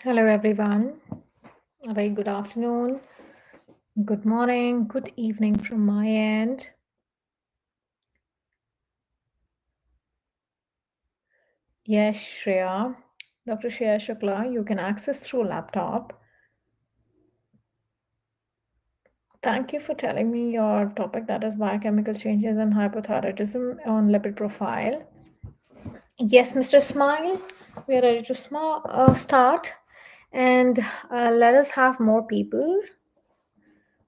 Hello, everyone. A very good afternoon, good morning, good evening from my end. Yes, Shreya, Dr. Shreya Shukla, you can access through laptop. Thank you for telling me your topic, that is biochemical changes and hypothyroidism on lipid profile. Yes, Mr. Smile, we are ready to start, and let us have more people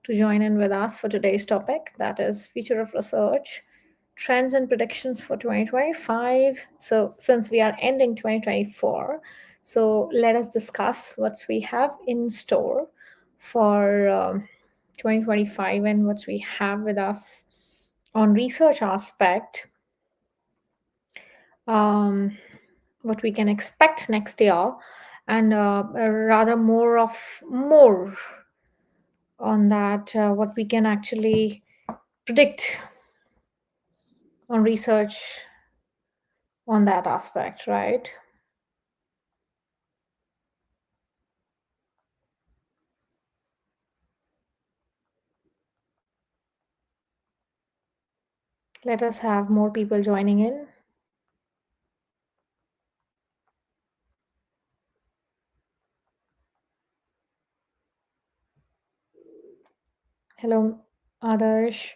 to join in with us for today's topic, that is future of research, trends and predictions for 2025. So since we are ending 2024, so let us discuss what we have in store for 2025 and what we have with us on research aspect, um, what we can expect next year, and rather more on that, what we can actually predict on research on that aspect, right? Let us have more people joining in. Hello, Adarsh.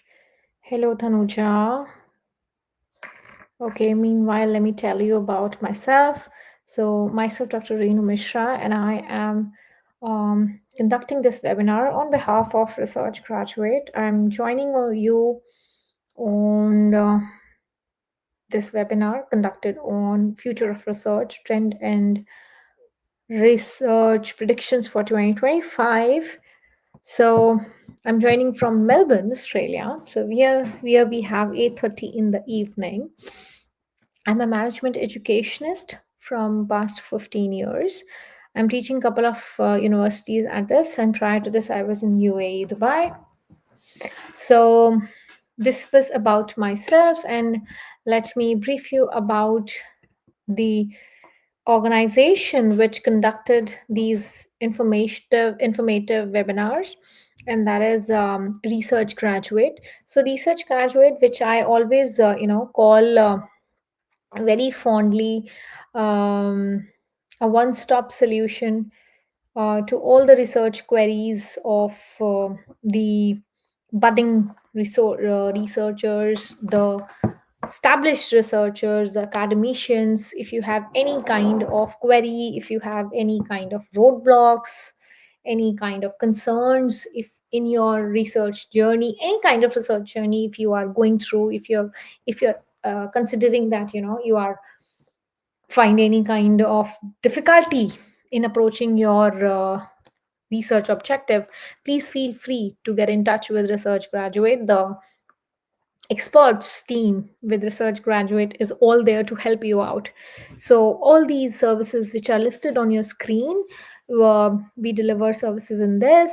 Hello, Tanuja. Okay, meanwhile, let me tell you about myself. So, myself, Dr. Renu Mishra, and I am conducting this webinar on behalf of Research Graduate. I'm joining you on this webinar conducted on future of research, trend and research predictions for 2025. So I'm joining from Melbourne, Australia. So we have 8:30 in the evening. I'm a management educationist from past 15 years. I'm teaching a couple of universities at this, and prior to this, I was in UAE, Dubai. So this was about myself, and let me brief you about the organization which conducted these informative webinars, and that is Research Graduate. So Research Graduate, which I always call very fondly a one-stop solution to all the research queries of the budding researchers, the established researchers, the academicians. If you have any kind of query, if you have any kind of roadblocks, any kind of concerns, if in your research journey, any kind of research journey, if you are going through, if you're considering that you are find any kind of difficulty in approaching your research objective, please feel free to get in touch with Research Graduate. The experts team with Research Graduate is all there to help you out. So all these services which are listed on your screen, we deliver services in this,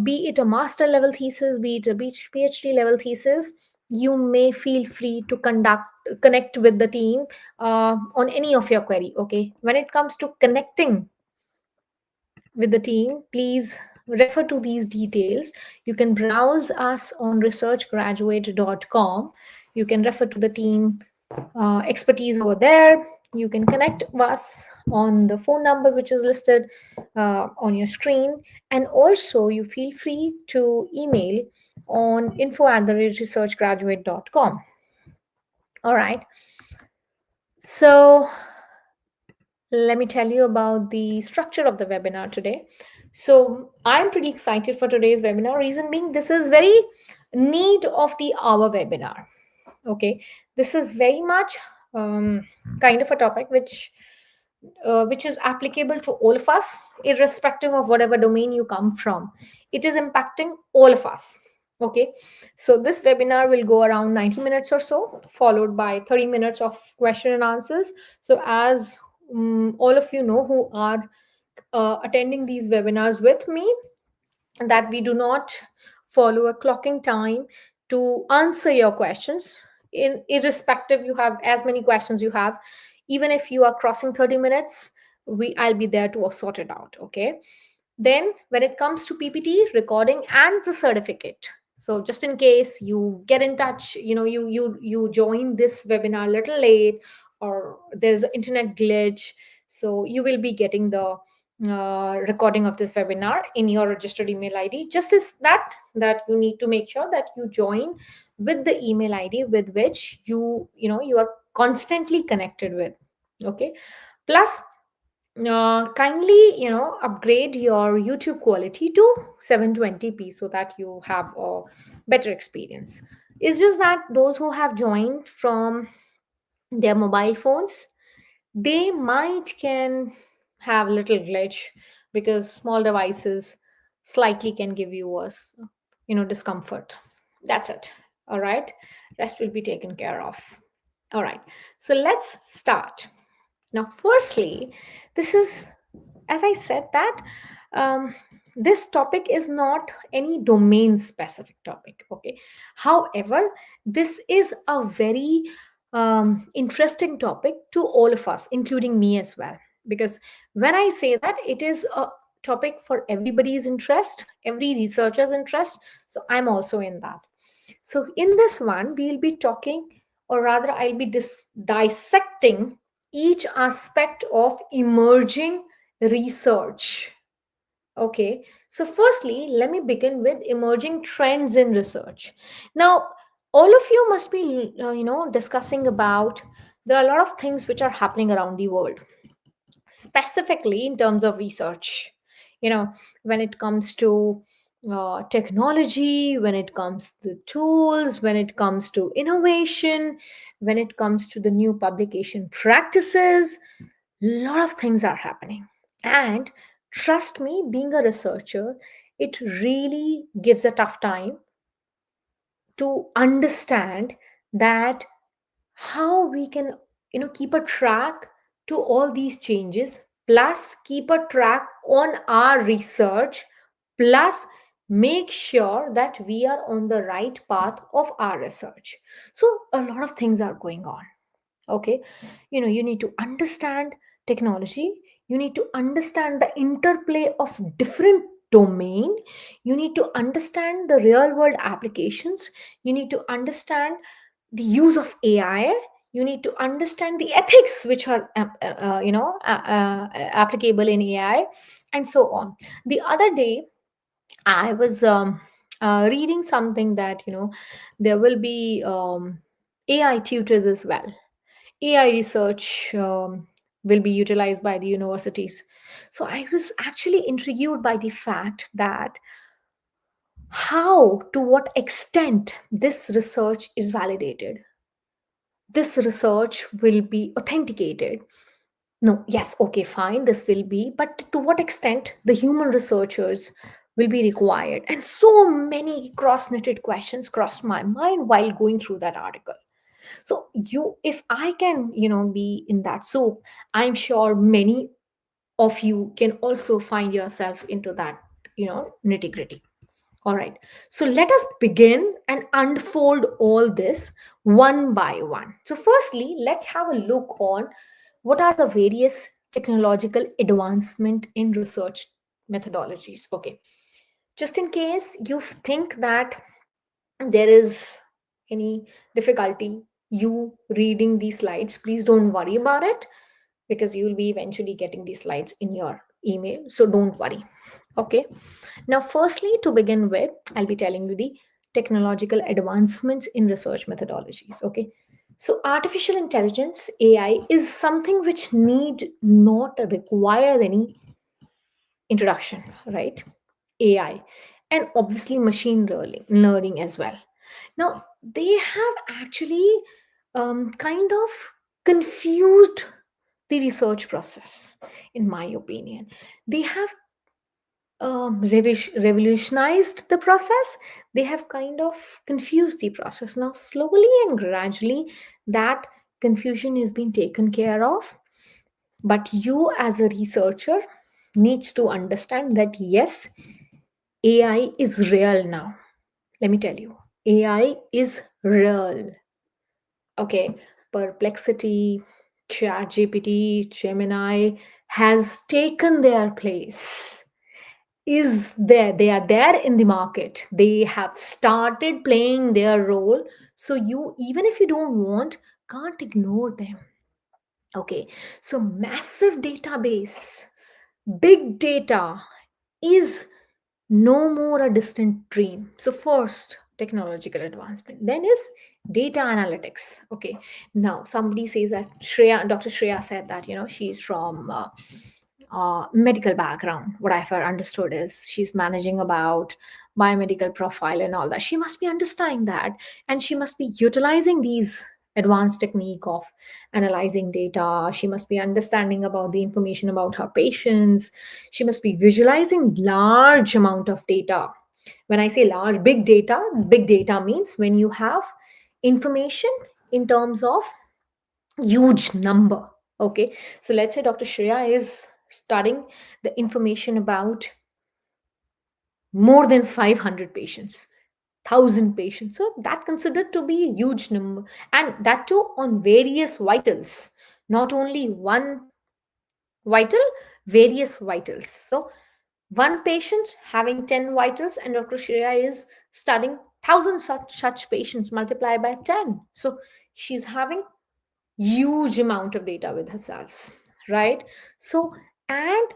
be it a master level thesis, be it a PhD level thesis. You may feel free to connect with the team on any of your query. Okay, when it comes to connecting with the team, please refer to these details. You can browse us on researchgraduate.com. You can refer to the team expertise over there. You can connect us on the phone number which is listed on your screen. And also, you feel free to email on info@researchgraduate.com. All right. So, let me tell you about the structure of the webinar today. So I'm pretty excited for today's webinar. Reason being, this is very need of the hour webinar. Okay, this is very much kind of a topic which is applicable to all of us, irrespective of whatever domain you come from. It is impacting all of us. Okay, so this webinar will go around 90 minutes or so, followed by 30 minutes of question and answers. So as all of you know who are attending these webinars with me, that we do not follow a clocking time to answer your questions. In irrespective, you have as many questions you have, even if you are crossing 30 minutes, I'll be there to sort it out. Okay. Then when it comes to PPT recording and the certificate, so just in case you get in touch, you join this webinar a little late, or there's an internet glitch, so you will be getting the recording of this webinar in your registered email ID. Just as that you need to make sure that you join with the email ID with which you are constantly connected with. Okay. Plus, kindly upgrade your YouTube quality to 720p so that you have a better experience. It's just that those who have joined from their mobile phones, they might can have little glitch, because small devices slightly can give you us discomfort. That's it. All right, rest will be taken care of. All right, so let's start. Now, firstly, this is, as I said, that um, this topic is not any domain specific topic. Okay. However, this is a very interesting topic to all of us, including me as well. Because when I say that, it is a topic for everybody's interest, every researcher's interest. So I'm also in that. So, in this one, we'll be talking, or rather, I'll be dissecting each aspect of emerging research. Okay, so firstly, let me begin with emerging trends in research. Now, all of you must be, discussing about, there are a lot of things which are happening around the world, specifically in terms of research. When it comes to technology, when it comes to tools, when it comes to innovation, when it comes to the new publication practices, a lot of things are happening. And trust me, being a researcher, it really gives a tough time to understand that how we can keep a track to all these changes, plus keep a track on our research, plus make sure that we are on the right path of our research. So a lot of things are going on. Okay, you need to understand technology, you need to understand the interplay of different domain, you need to understand the real world applications, you need to understand the use of AI, you need to understand the ethics which are applicable in AI, and so on. The other day I was reading something that there will be AI tutors as well. AI research will be utilized by the universities. So I was actually intrigued by the fact that how, to what extent this research is validated. This research will be authenticated. No, yes, okay, fine, this will be, but to what extent the human researchers will be required? And so many cross knitted questions crossed my mind while going through that article. So if I can be in that soup, I'm sure many of you can also find yourself into that nitty gritty. All right, so let us begin and unfold all this one by one. So firstly, let's have a look on what are the various technological advancement in research methodologies. Okay, just in case you think that there is any difficulty you reading these slides, please don't worry about it, because you will be eventually getting these slides in your email, so don't worry. Okay, now firstly, to begin with, I'll be telling you the technological advancements in research methodologies. Okay, so artificial intelligence, AI, is something which need not require any introduction, right? AI, and obviously machine learning as well. Now, they have actually kind of confused the research process, in my opinion. They have revolutionized the process. They have kind of confused the process. Now, slowly and gradually, that confusion is being taken care of. But you, as a researcher, needs to understand that yes, AI is real now. Let me tell you, AI is real. Okay, perplexity, ChatGPT, Gemini has taken their place. Is there? They are there in the market. They have started playing their role. So you, even if you don't want, can't ignore them. Okay. So massive database, big data is no more a distant dream. So first, technological advancement. Then is data analytics. Okay. Now somebody says that Dr. Shreya said that she's from medical background. What I've understood is she's managing about biomedical profile and all that. She must be understanding that, and she must be utilizing these advanced technique of analyzing data. She must be understanding about the information about her patients. She must be visualizing large amount of data. When I say large, big data means when you have information in terms of huge number. Okay, so let's say Dr. Shreya is studying the information about more than 500 patients, 1,000 patients, so that considered to be a huge number, and that too on various vitals, not only one vital, various vitals. So one patient having 10 vitals, and Dr. Shreya is studying 1,000 such patients, multiply by 10. So she's having huge amount of data with herself, right? So, and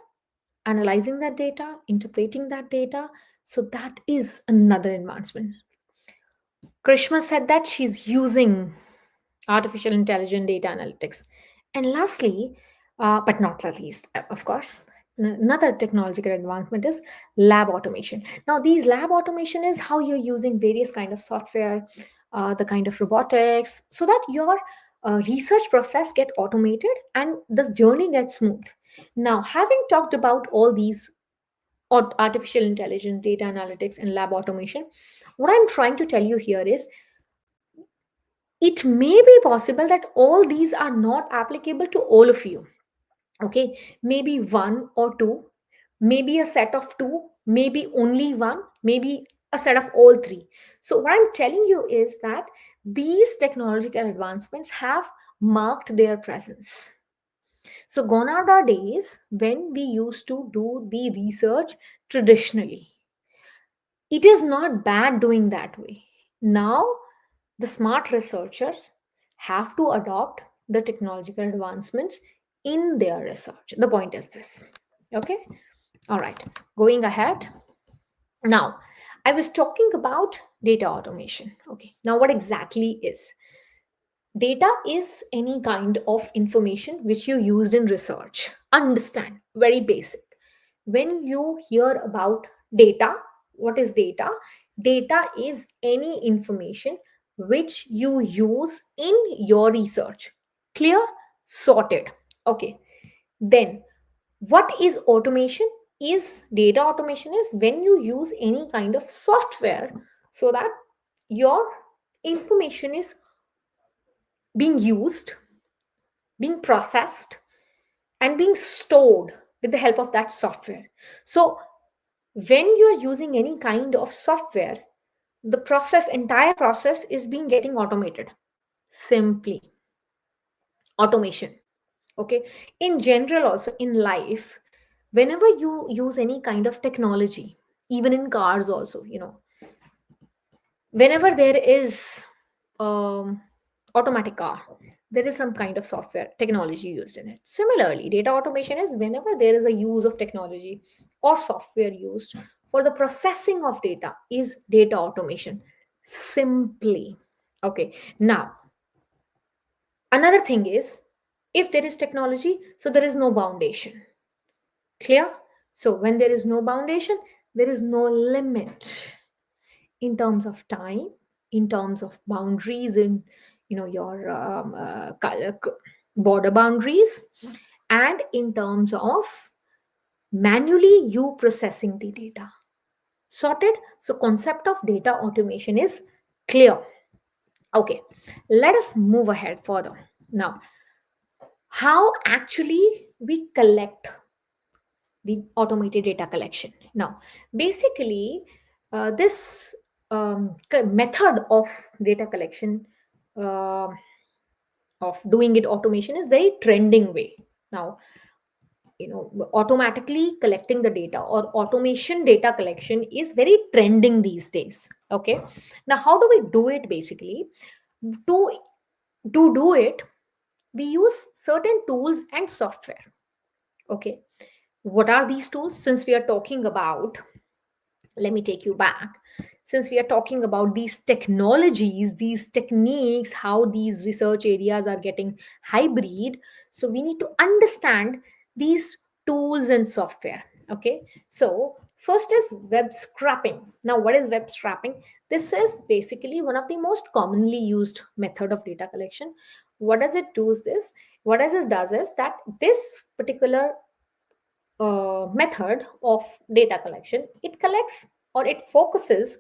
analyzing that data, interpreting that data, so that is another advancement. Krishma said that she's using artificial intelligence data analytics. And lastly, but not the least, of course, another technological advancement is lab automation. Now these lab automation is how you're using various kind of software, the kind of robotics, so that your research process get automated and the journey gets smooth. Now, having talked about all these artificial intelligence, data analytics, and lab automation, what I'm trying to tell you here is it may be possible that all these are not applicable to all of you. Okay, maybe one or two, maybe a set of two, maybe only one, maybe a set of all three. So what I'm telling you is that these technological advancements have marked their presence. So gone are the days when we used to do the research traditionally. It is not bad doing that way. Now the smart researchers have to adopt the technological advancements in their research. The point is this. Okay. All right. Going ahead. Now, I was talking about data automation. Okay. Now, what exactly is? Data is any kind of information which you used in research. Understand, very basic. When you hear about data, what is data? Data is any information which you use in your research. Clear? Sorted. Okay. Then, what is automation? Is data automation is when you use any kind of software so that your information is being used, being processed, and being stored with the help of that software. So when you are using any kind of software, the entire process is being getting automated. Simply automation. Okay. In general, also in life, whenever you use any kind of technology, even in cars also, whenever there is automatic car, there is some kind of software technology used in it. Similarly, data automation is whenever there is a use of technology or software used for the processing of data is data automation. Simply. Okay. Now, another thing is, if there is technology, so there is no foundation. Clear? So when there is no foundation, there is no limit in terms of time, in terms of boundaries, in your border boundaries, and in terms of manually you processing the data. Sorted? So concept of data automation is clear. Okay, let us move ahead further. Now, how actually we collect the automated data collection? Now, basically, this method of data collection uh, of doing it automation is very trending way now. Automatically collecting the data or automation data collection is very trending these days. Okay, now how do we do it? Basically, to do it, we use certain tools and software. Okay, what are these tools? Since we are talking about, let me take you back. Since we are talking about these technologies, these techniques, how these research areas are getting hybrid, so we need to understand these tools and software. Okay, so first is web scraping. Now, what is web scraping? This is basically one of the most commonly used method of data collection. What does it do? Is this what does it does is that this particular method of data collection, it collects or it focuses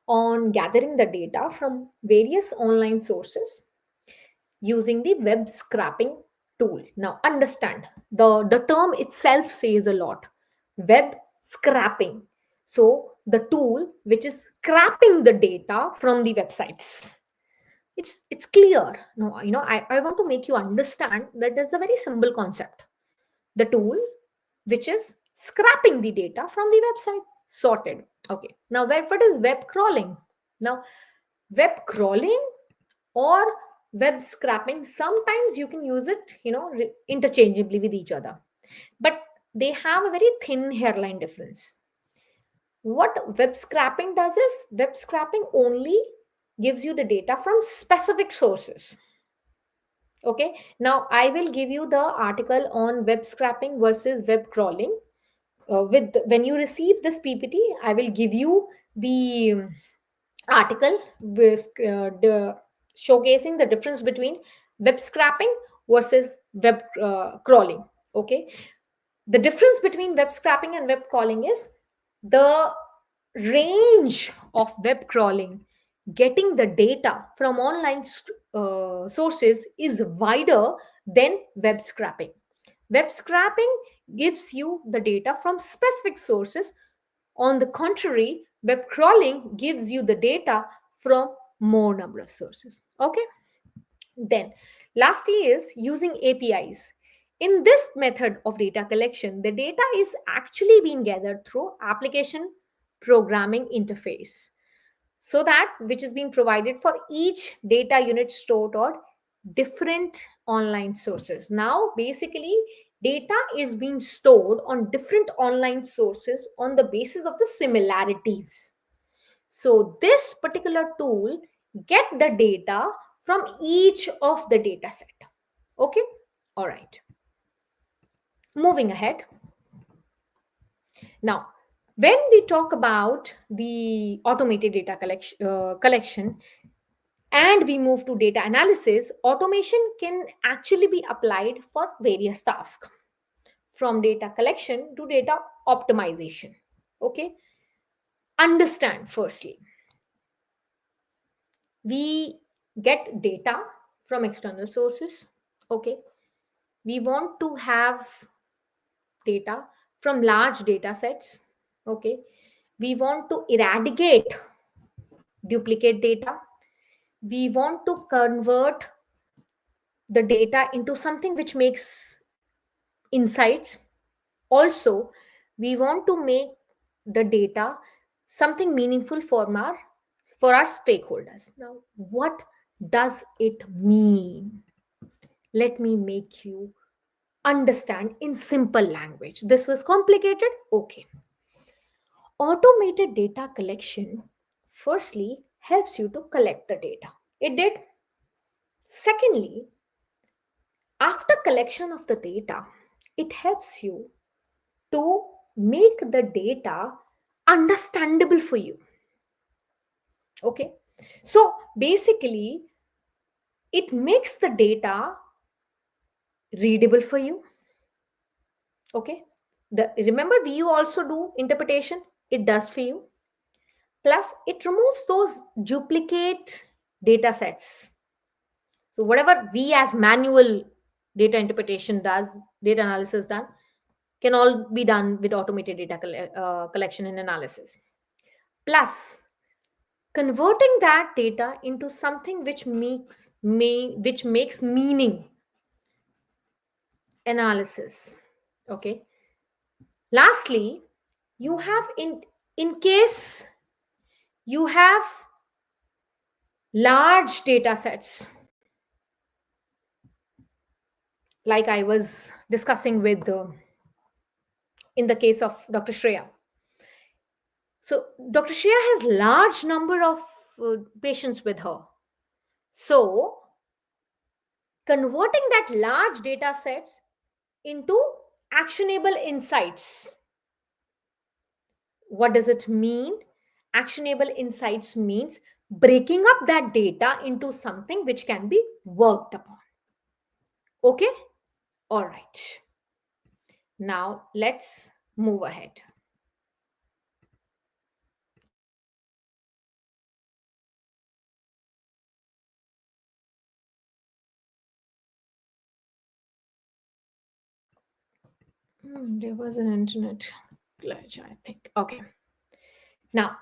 on gathering the data from various online sources using the web scraping tool. Now understand, the term itself says a lot. Web scraping, so the tool which is scraping the data from the websites. It's clear. No, I want to make you understand that there's a very simple concept. The tool which is scrapping the data from the website. Sorted. Okay, now what is web crawling? Now, web crawling or web scrapping, sometimes you can use it interchangeably with each other, but they have a very thin hairline difference. What web scrapping does is, web scrapping only gives you the data from specific sources. Okay, now I will give you the article on web scrapping versus web crawling. With when you receive this PPT, I will give you the article with, showcasing the difference between web scrapping versus web crawling. Okay, the difference between web scrapping and web crawling is the range of web crawling, getting the data from online sources, is wider than web scrapping. Web scrapping gives you the data from specific sources. On the contrary, web crawling gives you the data from more number of sources. Okay. Then, lastly, is using APIs. In this method of data collection, the data is actually being gathered through application programming interface. So that which is being provided for each data unit stored on different online sources. Now, basically, data is being stored on different online sources on the basis of the similarities. So this particular tool get the data from each of the data set. Okay, all right, moving ahead. Now, when we talk about the automated data collection and we move to data analysis, automation can actually be applied for various tasks, from data collection to data optimization. Okay, understand, firstly, we get data from external sources. Okay, we want to have data from large data sets. Okay, we want to eradicate duplicate data. We want to convert the data into something which makes insights. Also, we want to make the data something meaningful for our stakeholders. Now, what does it mean? Let me make you understand in simple language. This was complicated. Okay. Automated data collection firstly helps you to collect the data. It did. Secondly, after collection of the data, it helps you to make the data understandable for you. Okay, so basically it makes the data readable for you. Okay, remember we also do interpretation, it does for you. Plus it removes those duplicate data sets. So whatever we as manual data interpretation does, data analysis done, can all be done with automated data collection and analysis. Plus, converting that data into something which makes meaning analysis. Okay. Lastly, you have in case you have large data sets, like I was discussing with in the case of Dr. Shreya. So Dr. Shreya has large number of patients with her. So converting that large data sets into actionable insights. What does it mean? Actionable insights means breaking up that data into something which can be worked upon. Okay? All right. Now let's move ahead. There was an internet glitch, I think. Okay. Now,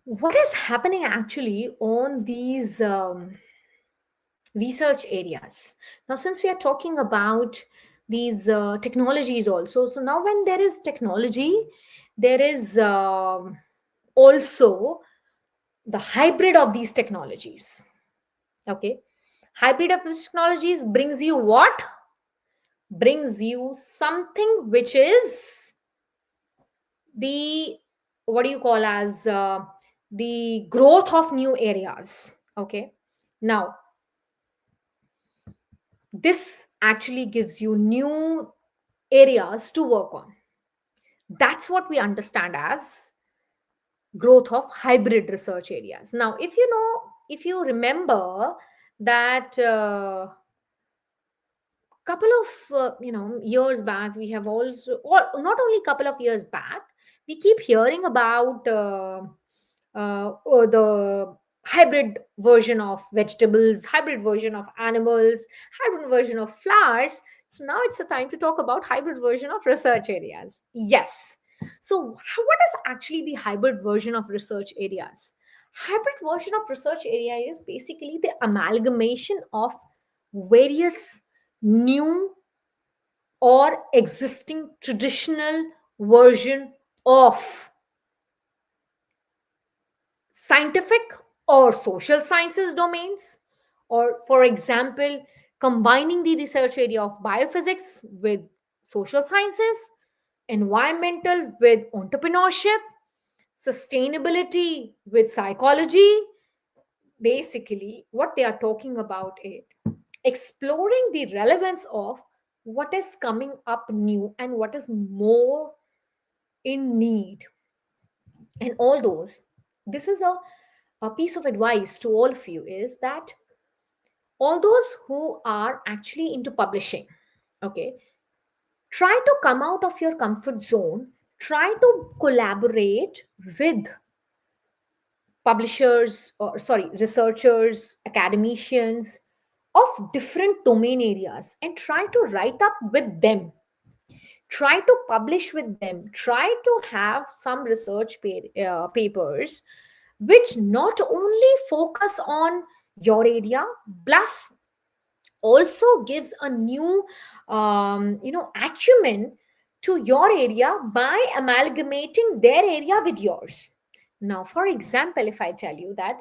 what is happening actually on these research areas? Now, since we are talking about these technologies also, so now when there is technology, there is also the hybrid of these technologies. Okay. Hybrid of these technologies brings you what? Brings you something which is the, what do you call as the growth of new areas. Okay. Now this actually gives you new areas to work on. That's what we understand as growth of hybrid research areas. Now if you remember that couple of years back, we have also, or not only couple of years back, we keep hearing about the hybrid version of vegetables, hybrid version of animals, hybrid version of flowers. So now it's a time to talk about hybrid version of research areas. Yes. So what is actually the hybrid version of research areas? Hybrid version of research area is basically the amalgamation of various new or existing traditional version of scientific or social sciences domains, or for example combining the research area of biophysics with social sciences, environmental with entrepreneurship, sustainability with psychology. Basically what they are talking about is exploring the relevance of what is coming up new and what is more in need, and all those. This is a piece of advice to all of you, is that all those who are actually into publishing, okay, try to come out of your comfort zone, try to collaborate with publishers, or sorry, researchers, academicians of different domain areas, and try to write up with them, try to publish with them, try to have some research papers which not only focus on your area, plus also gives a new acumen to your area by amalgamating their area with yours. Now for example, if I tell you that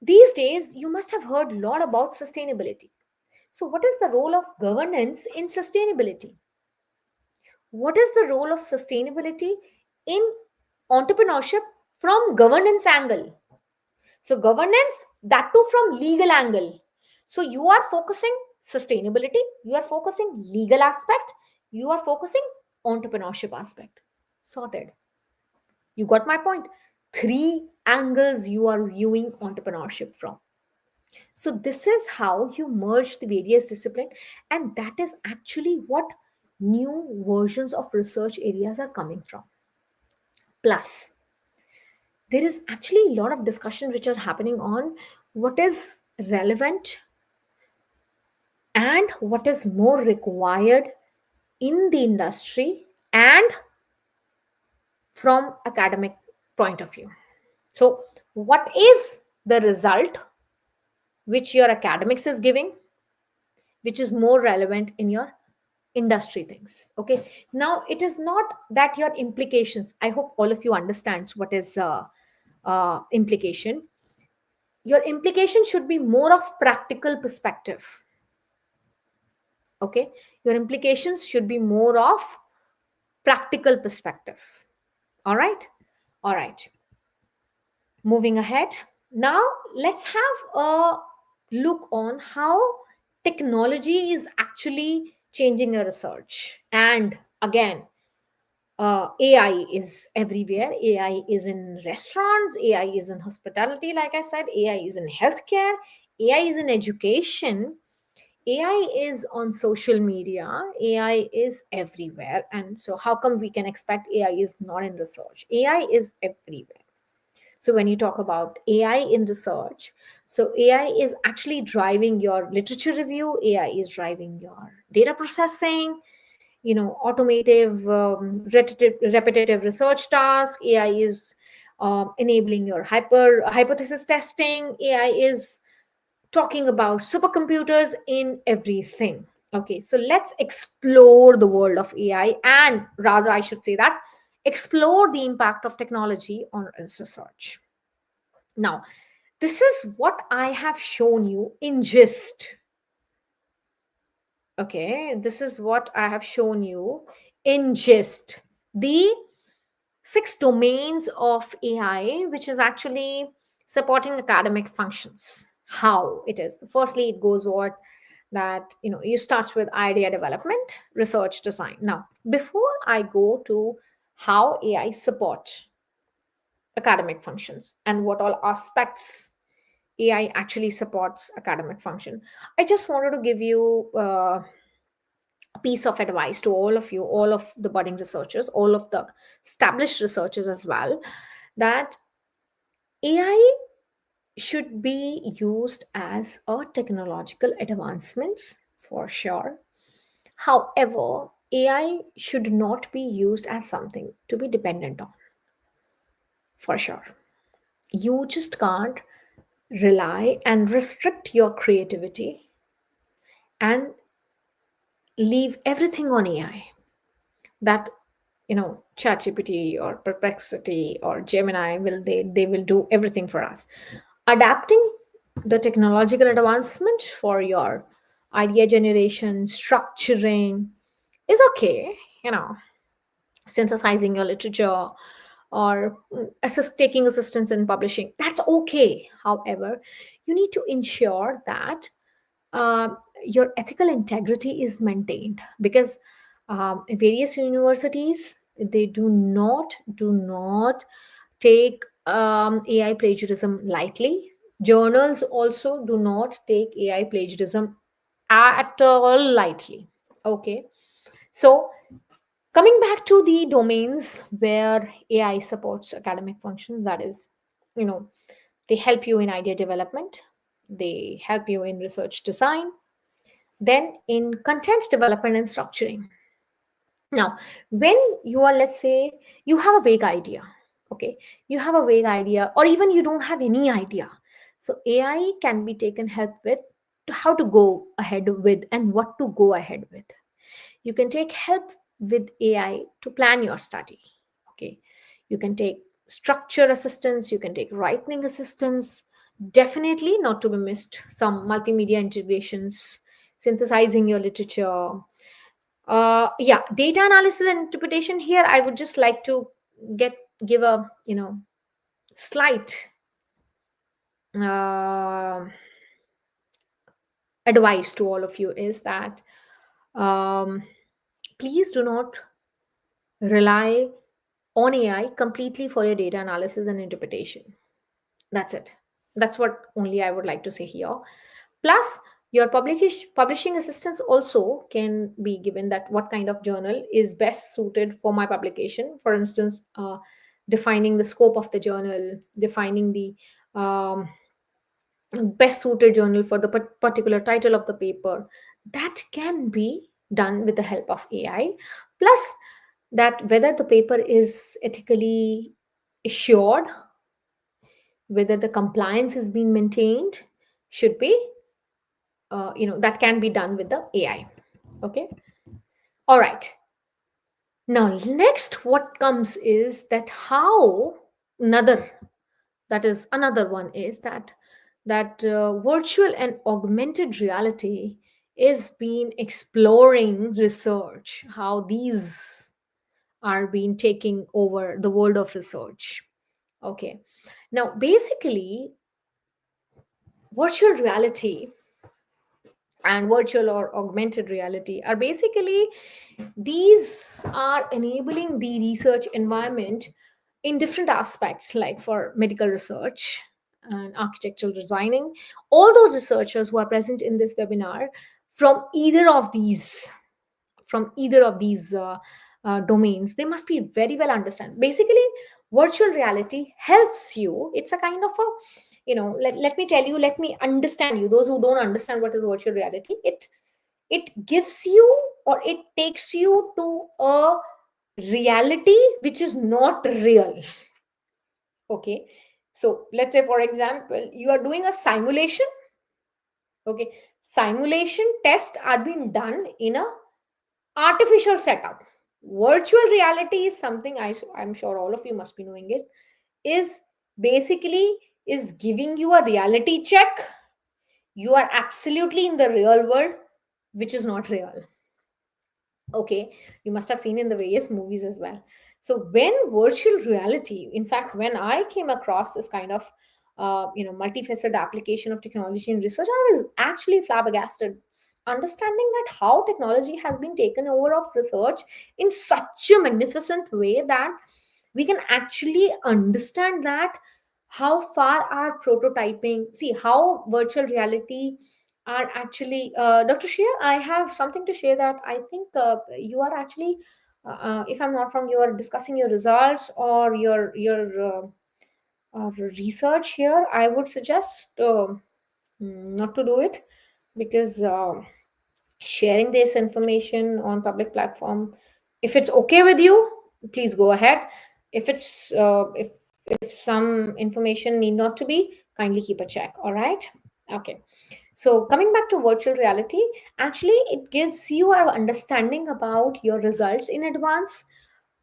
these days you must have heard a lot about sustainability. So what is the role of governance in sustainability? What is the role of sustainability in entrepreneurship from governance angle? So governance, that too from legal angle. So you are focusing sustainability, you are focusing legal aspect, you are focusing entrepreneurship aspect. Sorted. You got my point. Three angles you are viewing entrepreneurship from. So this is how you merge the various discipline, and that is actually what new versions of research areas are coming from. Plus there is actually a lot of discussion which are happening on what is relevant and what is more required in the industry and from academic point of view. So what is the result which your academics is giving, which is more relevant in your industry things? Okay, now it is not that your implications, I hope all of you understands what is implication. Your implication should be more of practical perspective. Okay, your implications should be more of practical perspective. All right, all right, moving ahead. Now let's have a look on how technology is actually changing your research. And again, AI is everywhere. AI is in restaurants, AI is in hospitality, like I said, AI is in healthcare, AI is in education, AI is on social media, AI is everywhere. And so, how come we can expect AI is not in research? AI is everywhere. So, when you talk about AI in research, so AI is actually driving your literature review, AI is driving your data processing, automative, repetitive research task. AI is enabling your hypothesis testing. AI is talking about supercomputers in everything. Okay, so let's explore the world of AI, and rather, I should say that explore the impact of technology on research. Now, this is what I have shown you in gist. Okay, this is what I have shown you in gist. The 6 domains of AI, which is actually supporting academic functions. How it is. Firstly, it goes what that you start with idea development, research design. Now, before I go to how AI support academic functions and what all aspects AI actually supports academic function, I just wanted to give you a piece of advice to all of you, all of the budding researchers, all of the established researchers as well, that AI should be used as a technological advancement for sure. However, AI should not be used as something to be dependent on for sure. You just can't rely and restrict your creativity and leave everything on AI. That ChatGPT or Perplexity or Gemini they will do everything for us. Adapting the technological advancement for your idea generation, structuring is okay. Synthesizing your literature or taking assistance in publishing, that's okay. However, you need to ensure that uh, your ethical integrity is maintained, because various universities, they do not take AI plagiarism lightly. Journals also do not take AI plagiarism at all lightly. Okay, so coming back to the domains where AI supports academic function, that is, you know, they help you in idea development, they help you in research design, then in content development and structuring. Now, when you are, let's say, you have a vague idea, okay, you have a vague idea, or even you don't have any idea. So, AI can be taken help with to how to go ahead with and what to go ahead with. You can take help with AI to plan your study. Okay, you can take structure assistance, you can take writing assistance. Definitely not to be missed, some multimedia integrations, synthesizing your literature. Yeah, data analysis and interpretation. Here, I would just like to get give a slight uh, advice to all of you is that um, please do not rely on AI completely for your data analysis and interpretation. That's it. That's what only I would like to say here. Plus, your publishing assistance also can be given that what kind of journal is best suited for my publication. For instance, defining the scope of the journal, defining the um, best suited journal for the particular title of the paper. That can be done with the help of AI. Plus, that whether the paper is ethically assured, whether the compliance is being maintained, should be, that can be done with the AI. Okay. All right. Now, next, what comes is that how another, that is another one is that virtual and augmented reality is being exploring research, how these are being taking over the world of research. Okay. Now, basically, virtual reality and virtual or augmented reality are basically, these are enabling the research environment in different aspects, like for medical research and architectural designing. All those researchers who are present in this webinar from either of these, domains, they must be very well understand. Basically, virtual reality helps you. It's a kind of a, let me tell you, let me understand you, those who don't understand what is virtual reality. It gives you, or it takes you to a reality which is not real. Okay. So let's say, for example, you are doing a simulation. Okay. Simulation tests are being done in a artificial setup. Virtual reality is something, I'm sure all of you must be knowing it, is basically is giving you a reality check. You are absolutely in the real world, which is not real. Okay. You must have seen in the various movies as well. So when virtual reality, in fact, when I came across this kind of multifaceted application of technology in research, I was actually flabbergasted, understanding that how technology has been taken over of research in such a magnificent way that we can actually understand that how far our prototyping, see how virtual reality are actually, Dr. Shia, I have something to share, that I think you are actually, if I'm not wrong, you are discussing your results or your research here. I would suggest not to do it, because sharing this information on public platform, if it's okay with you, please go ahead. If it's if some information need not to be, kindly keep a check. All right. Okay. So coming back to virtual reality, actually it gives you an understanding about your results in advance,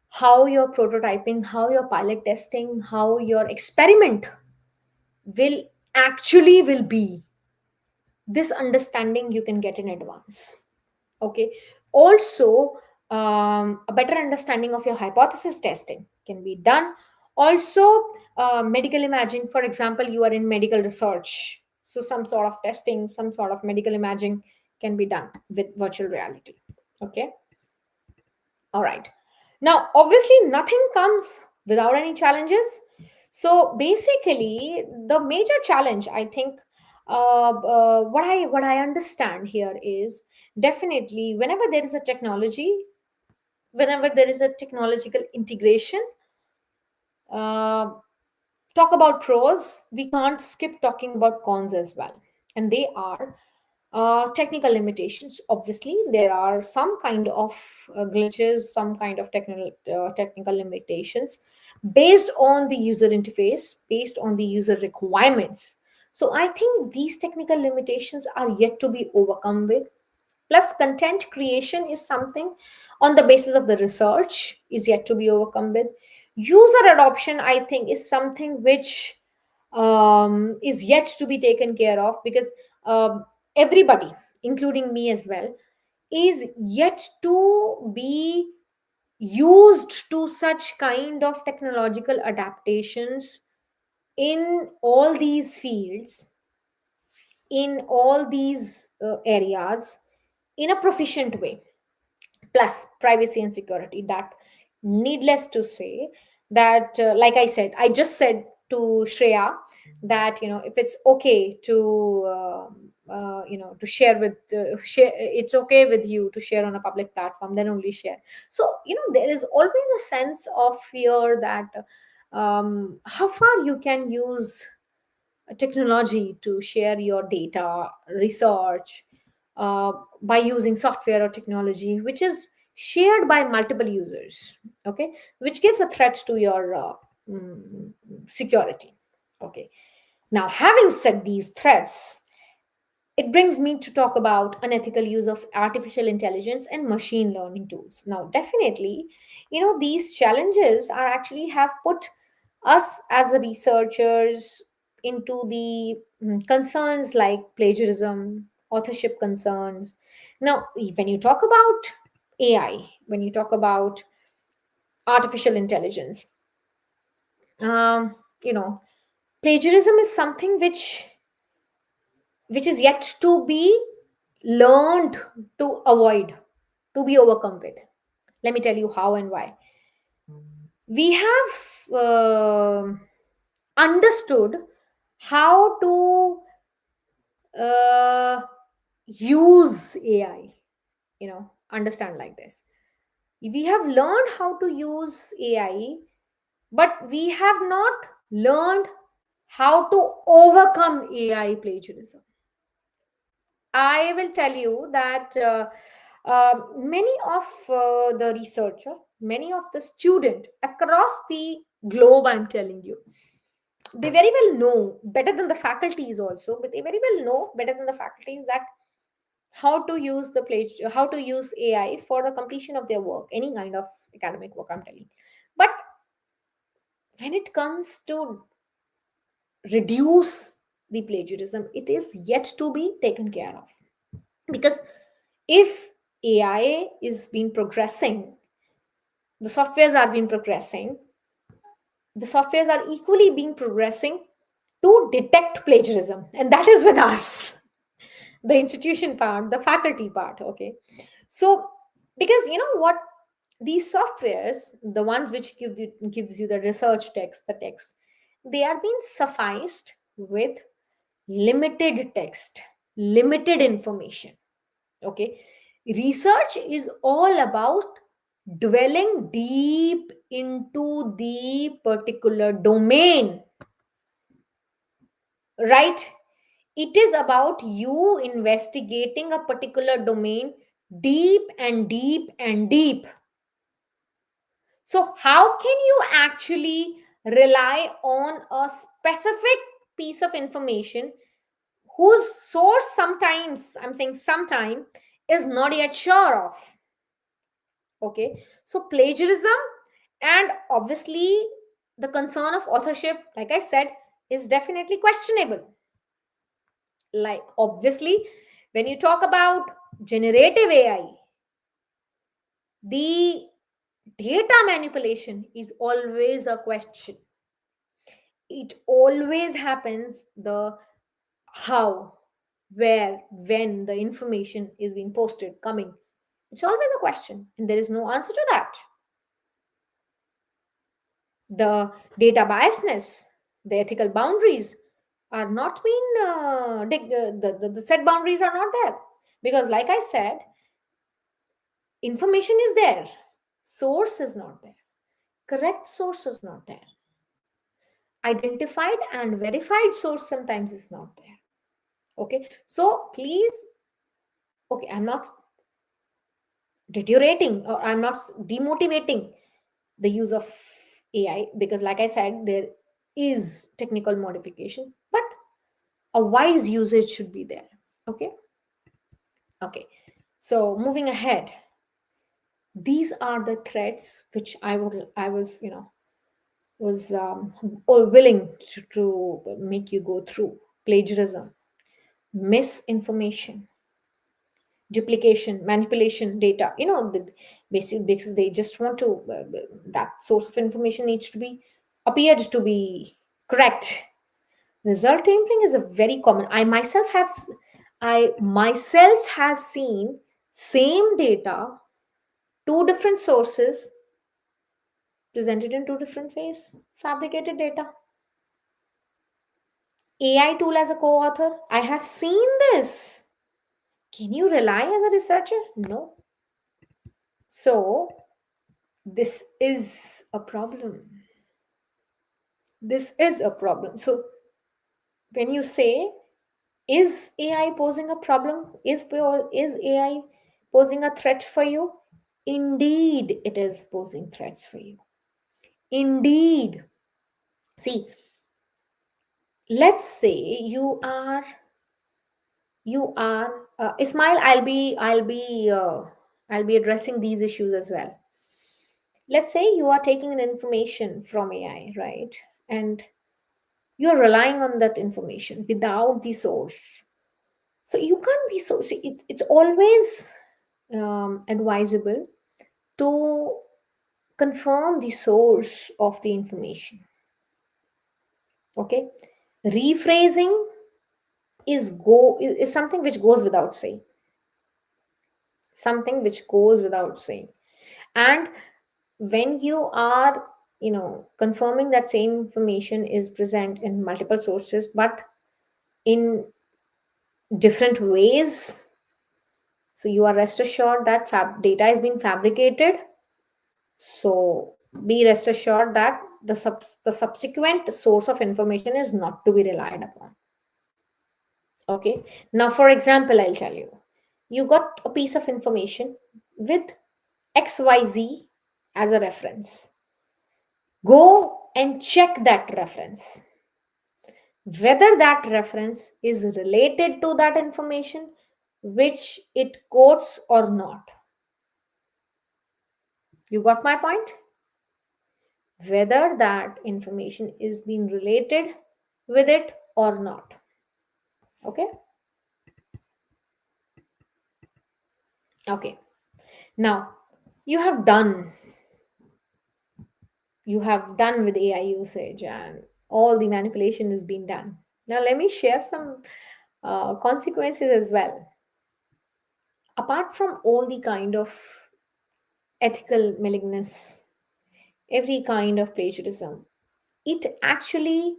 how your prototyping, how your pilot testing, how your experiment will will be. This understanding you can get in advance. Okay. Also, a better understanding of your hypothesis testing can be done. Also, medical imaging, for example, you are in medical research, so some sort of testing, some sort of medical imaging can be done with virtual reality. Okay. All right. Now, obviously, nothing comes without any challenges. So basically, the major challenge, I think, what I understand here is, definitely whenever there is a technology, whenever there is a technological integration, uh, talk about pros, we can't skip talking about cons as well. And they are technical limitations. Obviously, there are some kind of glitches, some kind of technical limitations based on the user interface, based on the user requirements. So I think these technical limitations are yet to be overcome with. Plus, content creation is something on the basis of the research is yet to be overcome with. User adoption, I think, is something which is yet to be taken care of, because everybody, including me as well, is yet to be used to such kind of technological adaptations in all these fields, in all these areas, in a proficient way. Plus privacy and security, that needless to say, that like I said, I just said to Shreya that, if it's okay to to share with share, it's okay with you to share on a public platform, then only share. So there is always a sense of fear that how far you can use technology to share your data, research, by using software or technology which is shared by multiple users. Okay. Which gives a threat to your mm, security. Okay. Now, having said these threats, it brings me to talk about unethical use of artificial intelligence and machine learning tools. Now, definitely, these challenges are actually have put us as the researchers into the concerns like plagiarism, authorship concerns. Now, when you talk about AI, when you talk about artificial intelligence, um, you know, plagiarism is something which is yet to be learned to avoid, to be overcome with. Let me tell you how and why. We have understood how to uh, use AI, understand like this. We have learned how to use AI, but we have not learned how to overcome AI plagiarism. I will tell you that many of the researcher, many of the student across the globe, I'm telling you, they very well know better than the faculties also, but they very well know better than the faculties that how to use AI for the completion of their work, any kind of academic work, I'm telling. But when it comes to reduce the plagiarism, it is yet to be taken care of. Because if AI is been progressing, the softwares are been progressing, the softwares are equally being progressing to detect plagiarism, and that is with us, the institution part, the faculty part. Okay, so because you know what, these softwares, the ones which gives you the research text, the text, they are being sufficed with limited text, limited information. Okay, research is all about dwelling deep into the particular domain, right? It is about you investigating a particular domain deep and deep and deep. So how can you actually rely on a specific piece of information whose source sometimes, I'm saying sometime, is not yet sure of? Okay, so plagiarism and obviously the concern of authorship, like I said, is definitely questionable. Like, obviously, when you talk about generative AI, the data manipulation is always a question. It always happens, the how, where, when the information is being posted, coming. It's always a question, and there is no answer to that. The data biasness, the ethical boundaries are not being the set boundaries are not there, because like I said, information is there, source is not there, correct source is not there, identified and verified source sometimes is not there. Okay, so please, okay, I'm not deteriorating or I'm not demotivating the use of AI, because like I said, there is technical modification, but a wise usage should be there. Okay, okay, so moving ahead, these are the threats which I was was or willing to make you go through: plagiarism, misinformation, duplication, manipulation, data. Basically because they just want to that source of information needs to be appeared to be correct. Result tampering is a very common. I myself has seen same data, two different sources presented in two different ways, fabricated data. AI tool as a co-author, I have seen this. Can you rely as a researcher? No. So this is a problem. This is a problem. So when you say, is AI posing a problem? Is AI posing a threat for you? Indeed, it is posing threats for you. Indeed. See, Let's say you are Ismail. I'll be addressing these issues as well. Let's say you are taking an information from AI, right? And you're relying on that information without the source. So you can't be so. See, it's always advisable to confirm the source of the information. Okay, rephrasing is something which goes without saying. Something which goes without saying. And when you are, confirming that same information is present in multiple sources, but in different ways, so you are rest assured that data is being fabricated. So be rest assured that the subsequent source of information is not to be relied upon. Okay. Now, for example, I'll tell you, you got a piece of information with XYZ as a reference. Go and check that reference. Whether that reference is related to that information which it quotes or not. You got my point? Whether that information is being related with it or not. Okay? Okay. Now, you have done with AI usage, and all the manipulation is being done. Now, let me share some consequences as well. Apart from all the kind of ethical maligness, every kind of plagiarism, it actually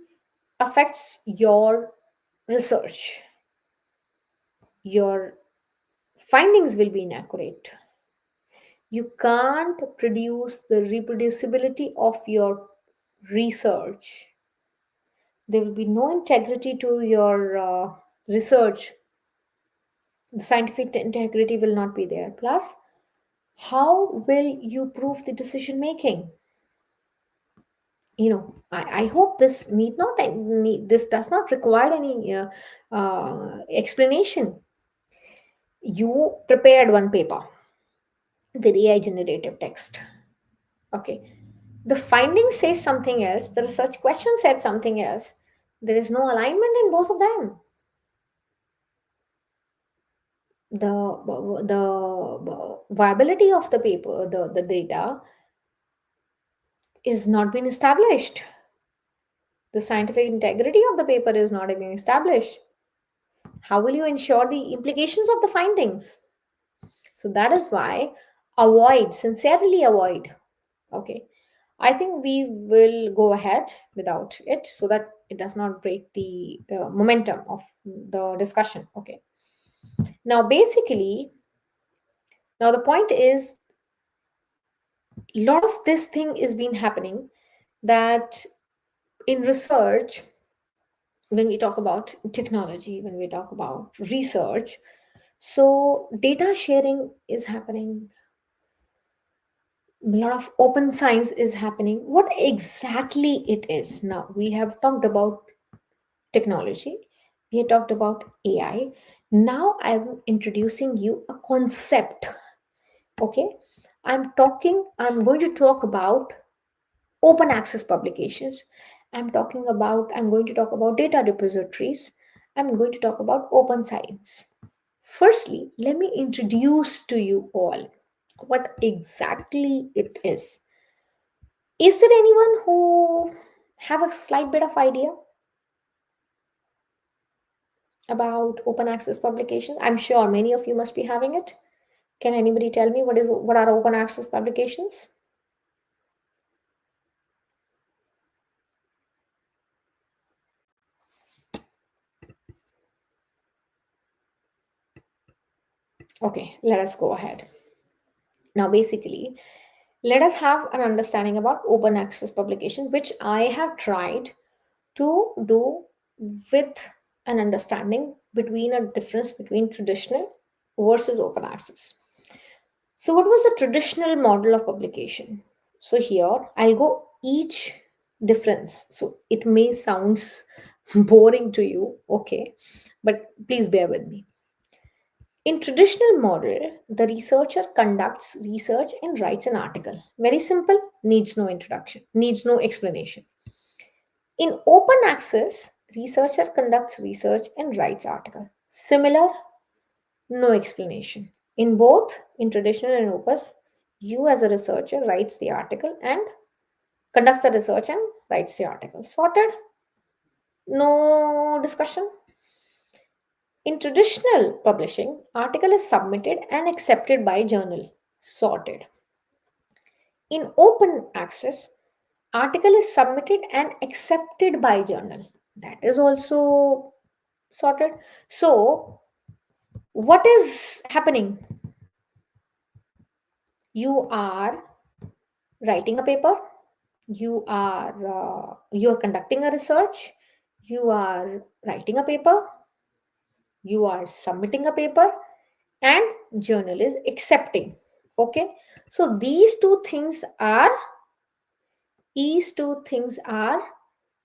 affects your research. Your findings will be inaccurate. You can't produce the reproducibility of your research. There will be no integrity to your research. The scientific integrity will not be there. Plus, how will you prove the decision making? I hope this this does not require any explanation. You prepared one paper with AI generative text. Okay. The findings say something else. The research question said something else. There is no alignment in both of them. The viability of the paper, the data, is not being established. The scientific integrity of the paper is not being established. How will you ensure the implications of the findings? So that is why sincerely avoid. Okay. I think we will go ahead without it so that it does not break the momentum of the discussion. Okay. Now, basically, now the point is, a lot of this thing is been happening that in research, when we talk about technology, when we talk about research, so data sharing is happening. A lot of open science is happening. What exactly it is? Now, we have talked about technology, we have talked about AI. Now I'm introducing you a concept. Okay. I'm going to talk about open access publications. I'm going to talk about data repositories. I'm going to talk about open science. Firstly, let me introduce to you all what exactly it is. Is there anyone who have a slight bit of idea about open access publications? I'm sure many of you must be having it. Can anybody tell me what are open access publications? Okay, let us go ahead. Now, basically, let us have an understanding about open access publication, which I have tried to do with an understanding between a difference between traditional versus open access. So, what was the traditional model of publication? So, here I'll go each difference. So, it may sounds boring to you, okay, but please bear with me. In traditional model, the researcher conducts research and writes an article. Very simple, needs no introduction, needs no explanation. In open access, researcher conducts research and writes article. Similar, no explanation. In both, in traditional and opus, you as a researcher writes the article and conducts the research and writes the article. Sorted, no discussion. In traditional publishing, article is submitted and accepted by journal. Sorted. In open access, article is submitted and accepted by journal. That is also sorted. So, what is happening? You are writing a paper, you are conducting a research, you are writing a paper, you are submitting a paper, and journal is accepting. Okay, so these two things are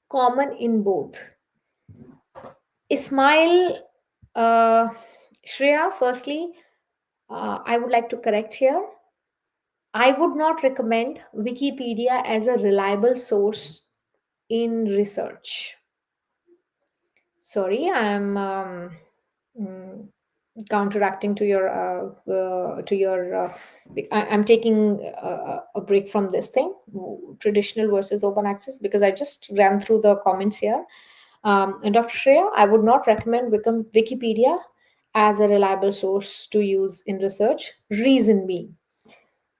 common in both. Ismail, uh, Shreya, firstly, I would like to correct here. I would not recommend Wikipedia as a reliable source in research. Sorry, I'm mm, counteracting to your. I'm taking a break from this thing, traditional versus open access, because I just ran through the comments here. And Dr. Shreya, I would not recommend Wikipedia as a reliable source to use in research. Reason being,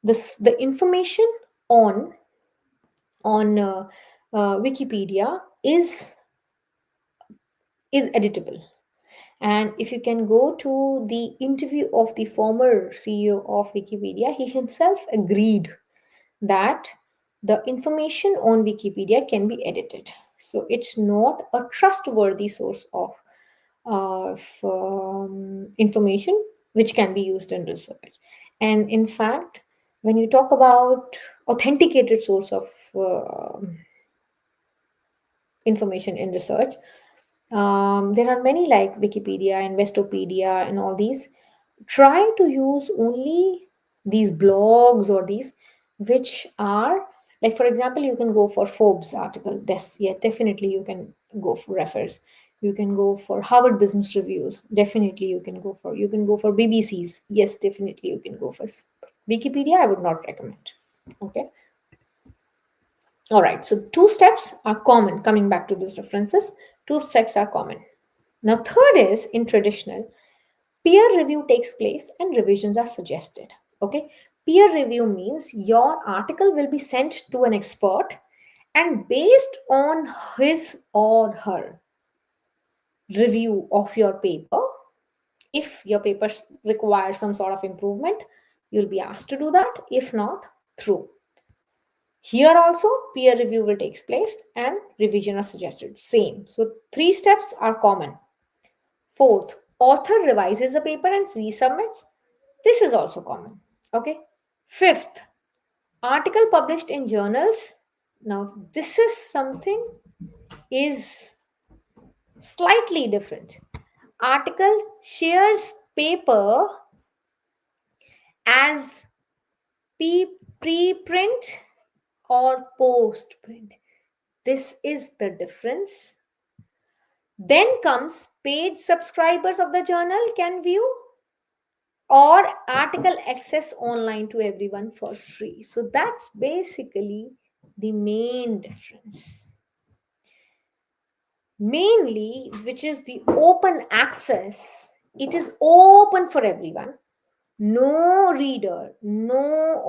the information on Wikipedia is editable. And if you can go to the interview of the former CEO of Wikipedia, he himself agreed that the information on Wikipedia can be edited. So it's not a trustworthy source of information which can be used in research. And in fact, when you talk about authenticated source of information in research, there are many like Wikipedia, Investopedia, and all these. Try to use only these blogs or these which are, like, for example, you can go for Forbes article. Yeah, definitely you can go for refers. You can go for Harvard Business Reviews. Definitely you can go for BBC's. Yes, definitely you can go for Wikipedia. I would not recommend. Okay. All right, so two steps are common. Coming back to these differences, two steps are common. Now, third is in traditional, peer review takes place and revisions are suggested. Okay, peer review means your article will be sent to an expert, and based on his or her review of your paper, if your paper requires some sort of improvement, you'll be asked to do that. If not, through. Here also, peer review will take place and revision are suggested. Same. So, three steps are common. Fourth, author revises the paper and resubmits. This is also common. Okay. Fifth, article published in journals. Now, this is something is slightly different. Article shares paper as preprint or post-print. This is the difference. Then comes paid subscribers of the journal can view, or article access online to everyone for free. So that's basically the main difference. Mainly, which is the open access, it is open for everyone. No reader, no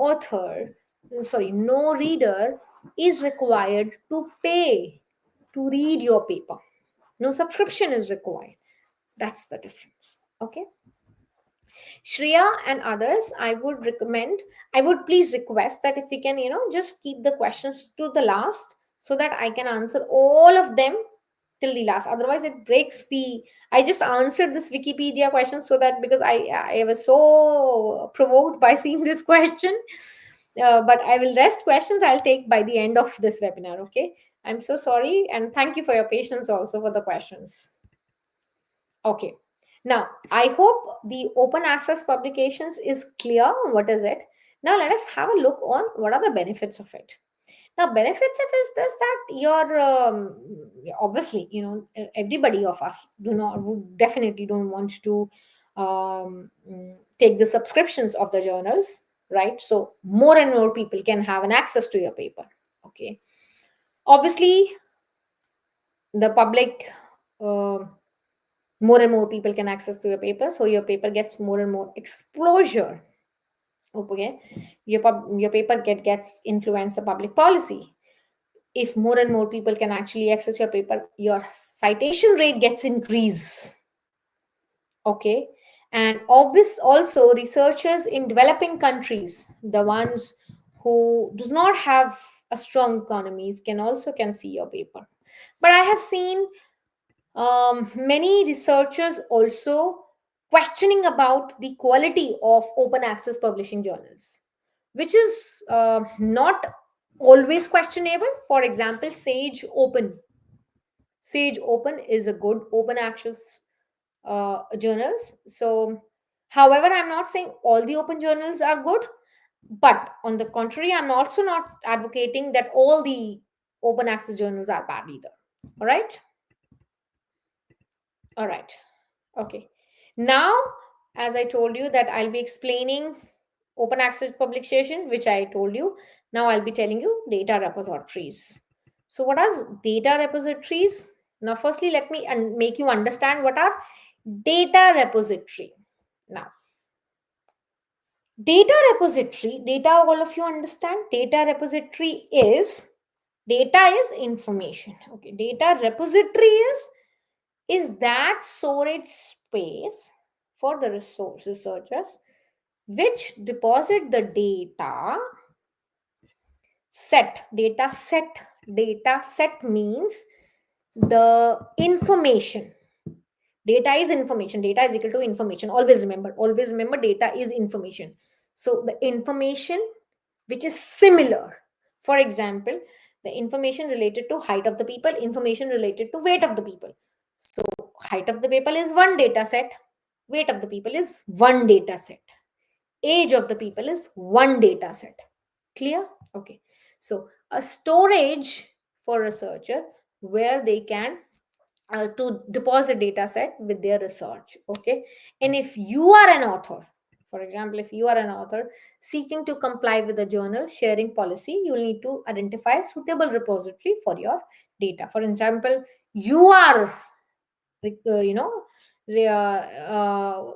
reader is required to pay to read your paper. No subscription is required. That's the difference. Okay. Shreya and others, I would please request that if we can, just keep the questions to the last so that I can answer all of them till the last. Otherwise, it breaks the. I just answered this Wikipedia question so that because I was so provoked by seeing this question. But I will rest questions I'll take by the end of this webinar. Okay. I'm so sorry, and thank you for your patience also for the questions. Okay. Now, I hope the open access publications is clear. What is it? Now, let us have a look on what are the benefits of it. Now, benefits of is this that you're obviously, everybody of us do not would definitely don't want to take the subscriptions of the journals, right? So more and more people can have an access to your paper. Okay. Obviously, the public. Uh, More and more people can access to your paper, so your paper gets more and more exposure. Okay, your paper gets influence the public policy. If more and more people can actually access your paper, your citation rate gets increase. Okay, and obvious also researchers in developing countries, the ones who does not have a strong economies, can see your paper. But I have seen many researchers also questioning about the quality of open access publishing journals, which is not always questionable. For example, Sage Open is a good open access journals. So, however, I'm not saying all the open journals are good, but on the contrary, I'm also not advocating that all the open access journals are bad either. All right. All right. Okay. Now, as I told you that I'll be explaining open access publication, which I told you. Now I'll be telling you data repositories. So what are data repositories? Now, firstly, let me make you understand what are data repository. Now, data, all of you understand, data is information. Okay, data repository is that storage space for the researchers which deposit the data set means the information. Data is equal to information. Always remember data is information. So the information which is similar, for example, the information related to height of the people, information related to weight of the people. So height of the people is one data set, weight of the people is one data set, age of the people is one data set. Clear? Okay. So a storage for researcher where they can to deposit data set with their research. Okay. And if you are an author, for example, if you are an author seeking to comply with the journal sharing policy, you need to identify a suitable repository for your data. For example, you are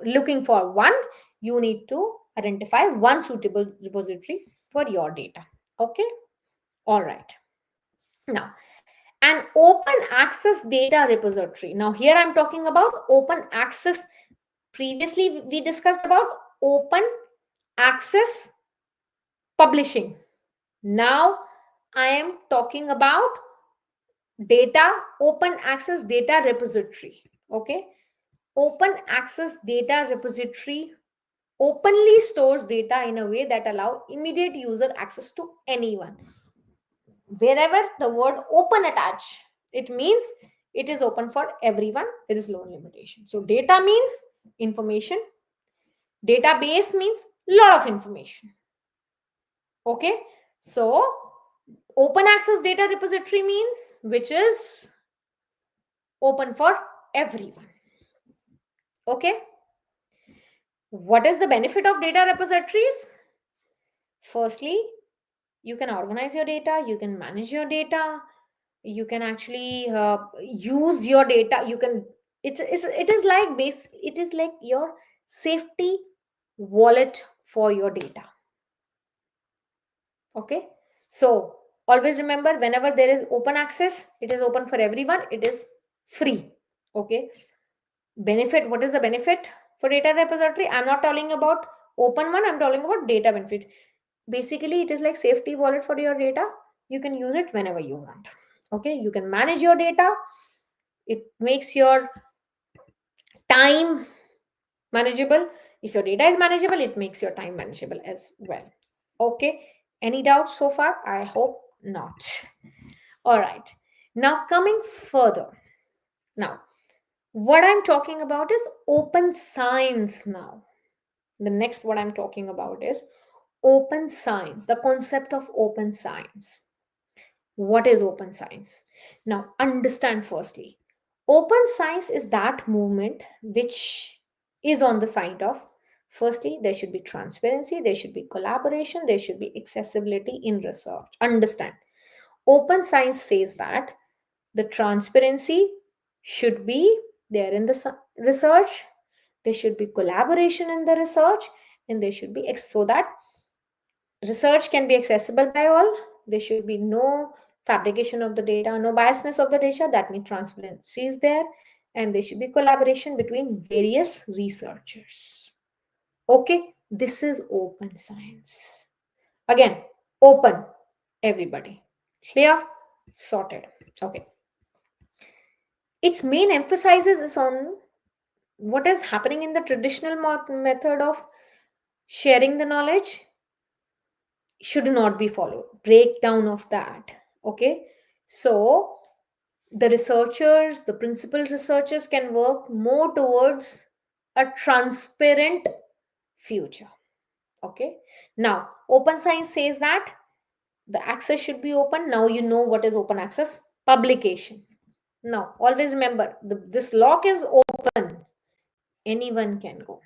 looking for one, you need to identify one suitable repository for your data. Okay. All right. Now, an open access data repository. Now, here I'm talking about open access. Previously, we discussed about open access publishing. Now, I am talking about open access data repository. Okay. Open access data repository openly stores data in a way that allow immediate user access to anyone. Wherever the word open attach, it means it is open for everyone. There is no limitation. So data means information, database means lot of information. Okay, so open access data repository means which is open for everyone. Okay, what is the benefit of data repositories? Firstly, you can organize your data, you can manage your data, you can actually use your data. You can it is like it is like your safety wallet for your data. Okay, so always remember, whenever there is open access, it is open for everyone, it is free. Okay, benefit, what is the benefit for data repository? I'm not talking about open one, I'm talking about data benefit. Basically, it is like safety wallet for your data. You can use it whenever you want. Okay, you can manage your data. It makes your time manageable. If your data is manageable, it makes your time manageable as well. Okay, any doubts so far? I hope not. All right. Now, coming further. Now, what I'm talking about is open science now. The next, what I'm talking about is open science, the concept of open science. What is open science? Now, understand firstly. Open science is that movement which is on the side of firstly, there should be transparency, there should be collaboration, there should be accessibility in research. Understand. Open science says that the transparency should be there in the research, there should be collaboration in the research, and there should be so that research can be accessible by all. There should be no fabrication of the data, no biasness of the data. That means transparency is there, and there should be collaboration between various researchers. Okay, this is open science. Again, open, everybody. Clear? Sorted. Okay. Its main emphasis is on what is happening in the traditional method of sharing the knowledge should not be followed. Breakdown of that. Okay. So the researchers, the principal researchers can work more towards a transparent future. Okay. Now, open science says that the access should be open. Now you know what is open access. Publication. Now, always remember this lock is open. Anyone can go.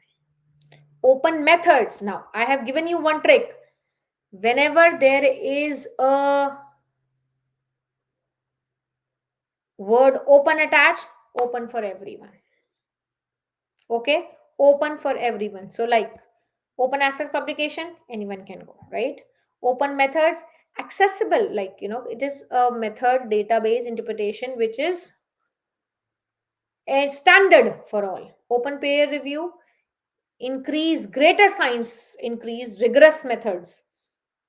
Open methods. Now, I have given you one trick. Whenever there is a word open attached, open for everyone. Okay, open for everyone. So, like open access publication, anyone can go, right? Open methods, accessible, like it is a method database interpretation which is a standard for all. Open peer review, increase greater science, increase rigorous methods,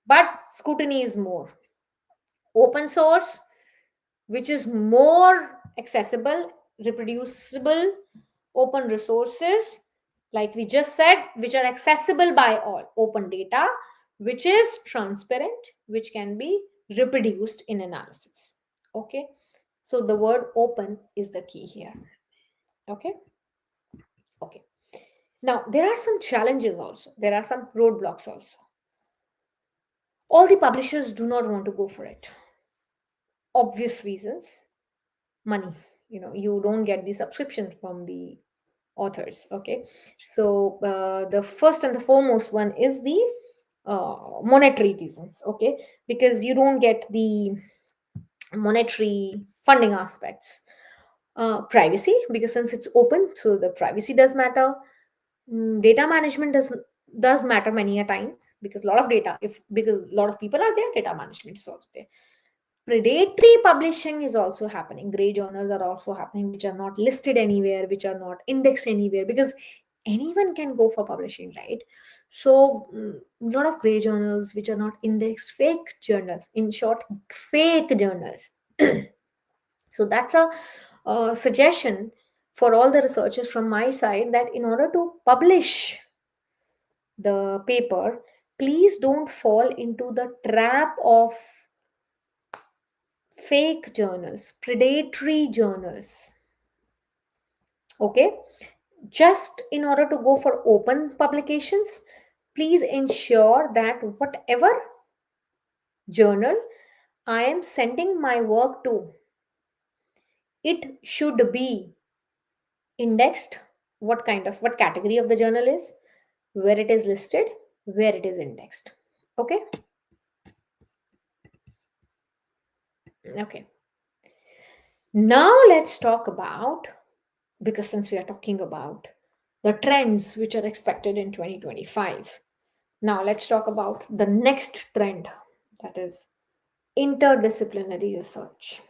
but scrutiny is more. Open source, which is more accessible, reproducible, open resources, like we just said, which are accessible by all. Open data, which is transparent, which can be reproduced in analysis. Okay, so the word open is the key here. Okay, okay. Now, there are some challenges also, there are some roadblocks also. All the publishers do not want to go for it. Obvious reasons. Money. You don't get the subscription from the authors. Okay, so the first and the foremost one is the monetary reasons. Okay, because you don't get the monetary funding aspects. Privacy, because since it's open, so the privacy does matter. Data management does matter many a times, because a lot of data, if because a lot of people are there, data management is also there. Predatory publishing is also happening. Gray journals are also happening, which are not listed anywhere, which are not indexed anywhere, because anyone can go for publishing, right? So a lot of gray journals which are not indexed, fake journals, in short, fake journals. So that's a suggestion for all the researchers from my side, that in order to publish the paper, please don't fall into the trap of fake journals, predatory journals. Okay, just in order to go for open publications, please ensure that whatever journal I am sending my work to, it should be indexed. What category of the journal is, where it is listed, where it is indexed. Okay, okay. Now let's talk about, because since we are talking about the trends which are expected in 2025, now let's talk about the next trend, that is interdisciplinary research.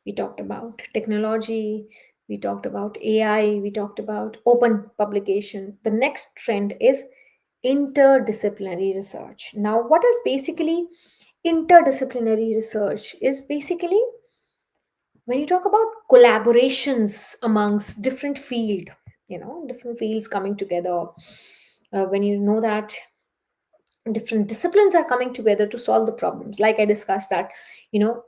We talked about technology, we talked about AI, we talked about open publication. The next trend is interdisciplinary research. Now, what is basically interdisciplinary research? Is basically when you talk about collaborations amongst different field, different fields coming together. When you know that different disciplines are coming together to solve the problems, like I discussed that, you know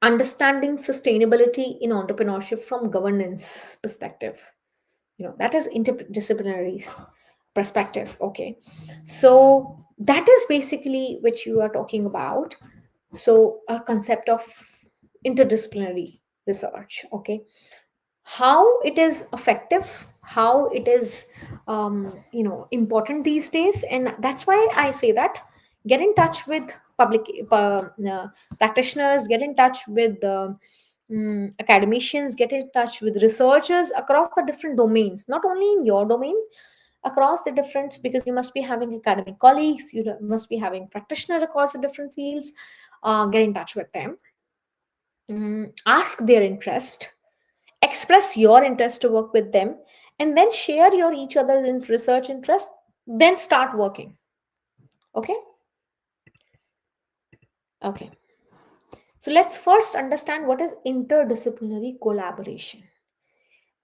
understanding sustainability in entrepreneurship from governance perspective. That is interdisciplinary perspective. Okay, so that is basically which you are talking about. So a concept of interdisciplinary research. Okay, how it is effective, how it is important these days. And that's why I say that get in touch with public practitioners, get in touch with academicians, get in touch with researchers across the different domains, not only in your domain, across the different, because you must be having academic colleagues, must be having practitioners across the different fields. Get in touch with them, ask their interest, express your interest to work with them, and then share your each other's research interest, then start working. Okay. Okay, so let's first understand what is interdisciplinary collaboration.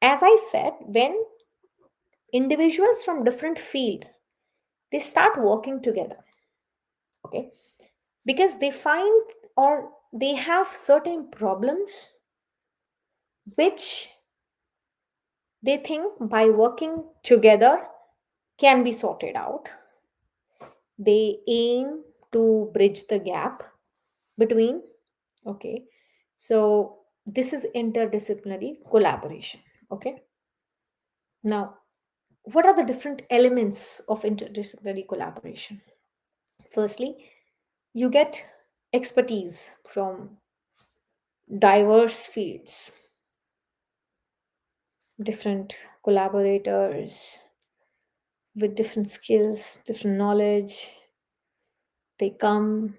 As I said, when individuals from different field, they start working together. Okay, because they find, or they have certain problems which they think by working together can be sorted out. They aim to bridge the gap between. Okay, so this is interdisciplinary collaboration. Okay, now what are the different elements of interdisciplinary collaboration? Firstly, you get expertise from diverse fields, different collaborators with different skills, different knowledge. They come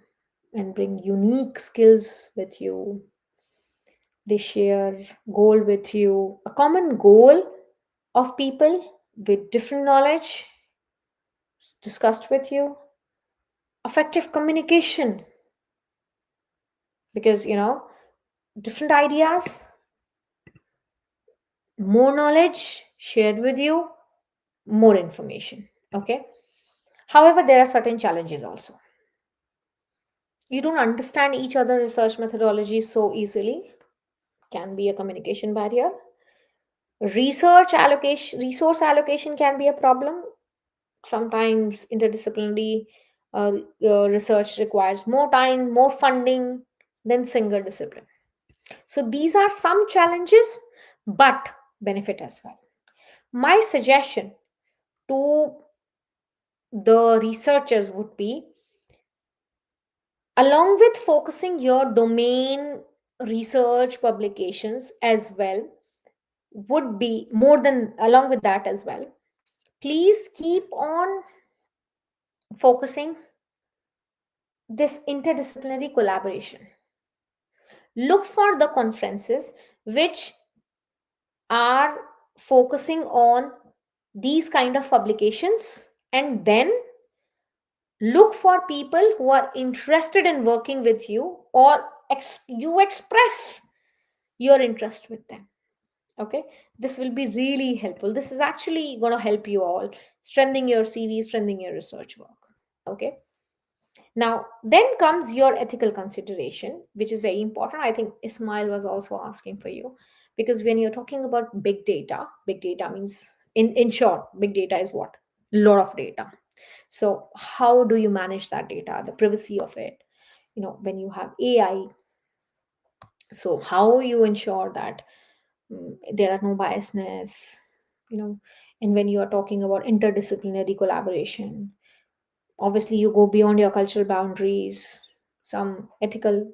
and bring unique skills with you. They share goal with you, a common goal of people with different knowledge discussed with you. Effective communication, because different ideas, more knowledge shared with you, more information. Okay, however, there are certain challenges also. You don't understand each other research methodology so easily, can be a communication barrier. Resource allocation can be a problem. Sometimes interdisciplinary research requires more time, more funding than single discipline. So these are some challenges, but benefit as well. My suggestion to the researchers would be, along with focusing your domain research publications as well, would be more than along with that as well, please keep on focusing this interdisciplinary collaboration. Look for the conferences which are focusing on these kind of publications, and then look for people who are interested in working with you, or you express your interest with them. Okay, this will be really helpful. This is actually going to help you all strengthening your CV, strengthening your research work. Okay, now then comes your ethical consideration, which is very important. I think Ismail was also asking for you, because when you're talking about big data means, in short, big data is what? Lot of data. So how do you manage that data, the privacy of it? When you have AI, so how you ensure that there are no biasness, you know and when you are talking about interdisciplinary collaboration, obviously you go beyond your cultural boundaries. Some ethical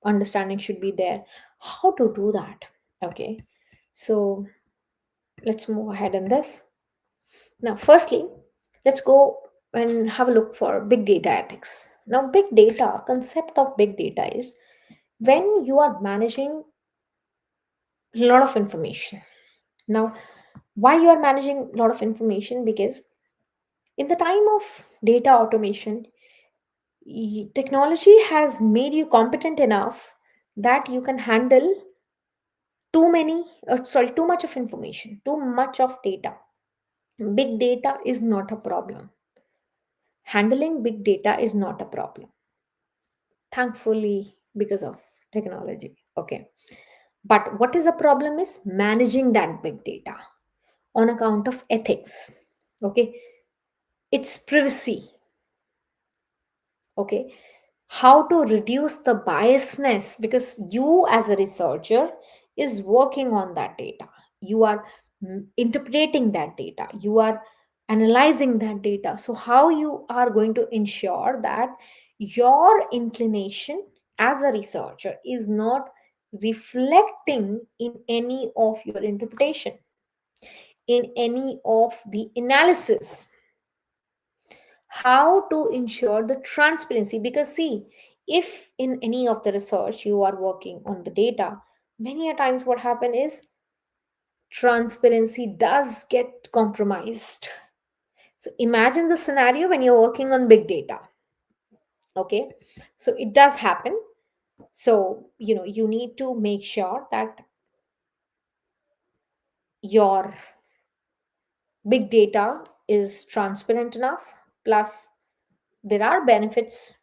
understanding should be there. How to do that? Okay, so let's move ahead in this. Now, firstly, let's go and have a look for big data ethics. Now, big data, concept of big data is when you are managing a lot of information. Now, why you are managing a lot of information? Because in the time of data automation, technology has made you competent enough that you can handle too much of information, too much of data. Big data is not a problem. Handling big data is not a problem, thankfully, because of technology. Okay. But what is the problem is managing that big data on account of ethics. Okay. It's privacy. Okay. How to reduce the biasness, because you as a researcher is working on that data. You are interpreting that data. You are analyzing that data. So how you are going to ensure that your inclination as a researcher is not reflecting in any of your interpretation, in any of the analysis. How to ensure the transparency, because see, if in any of the research you are working on the data, many a times what happen is transparency does get compromised. So imagine the scenario when you're working on big data. Okay, so it does happen. So you need to make sure that your big data is transparent enough. Plus there are benefits,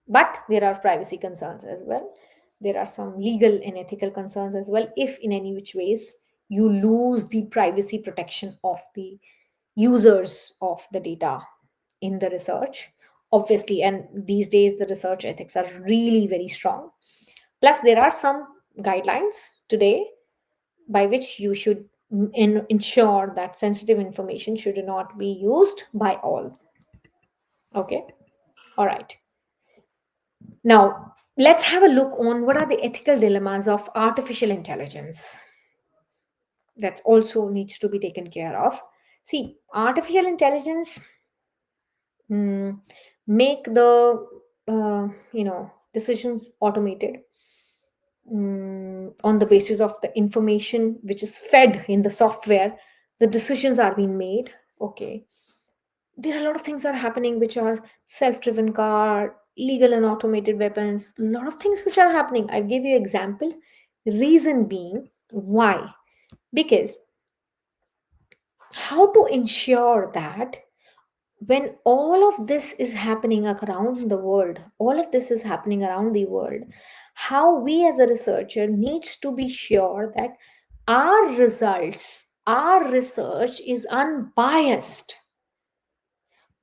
but there are privacy concerns as well. There are some legal and ethical concerns as well, if in any which ways you lose the privacy protection of the users of the data in the research, obviously. And these days the research ethics are really very strong. Plus there are some guidelines today by which you should ensure that sensitive information should not be used by all. Okay, all right. Now, let's have a look on what are the ethical dilemmas of artificial intelligence that also needs to be taken care of. See, artificial intelligence mm, make the decisions automated on the basis of the information which is fed in the software. The decisions are being made. Okay, there are a lot of things that are happening which are self-driven car, legal and automated weapons, a lot of things which are happening. I give you example. Reason being why? Because how to ensure that when all of this is happening around the world, all of this is happening around the world, how we as a researcher needs to be sure that our results, our research is unbiased.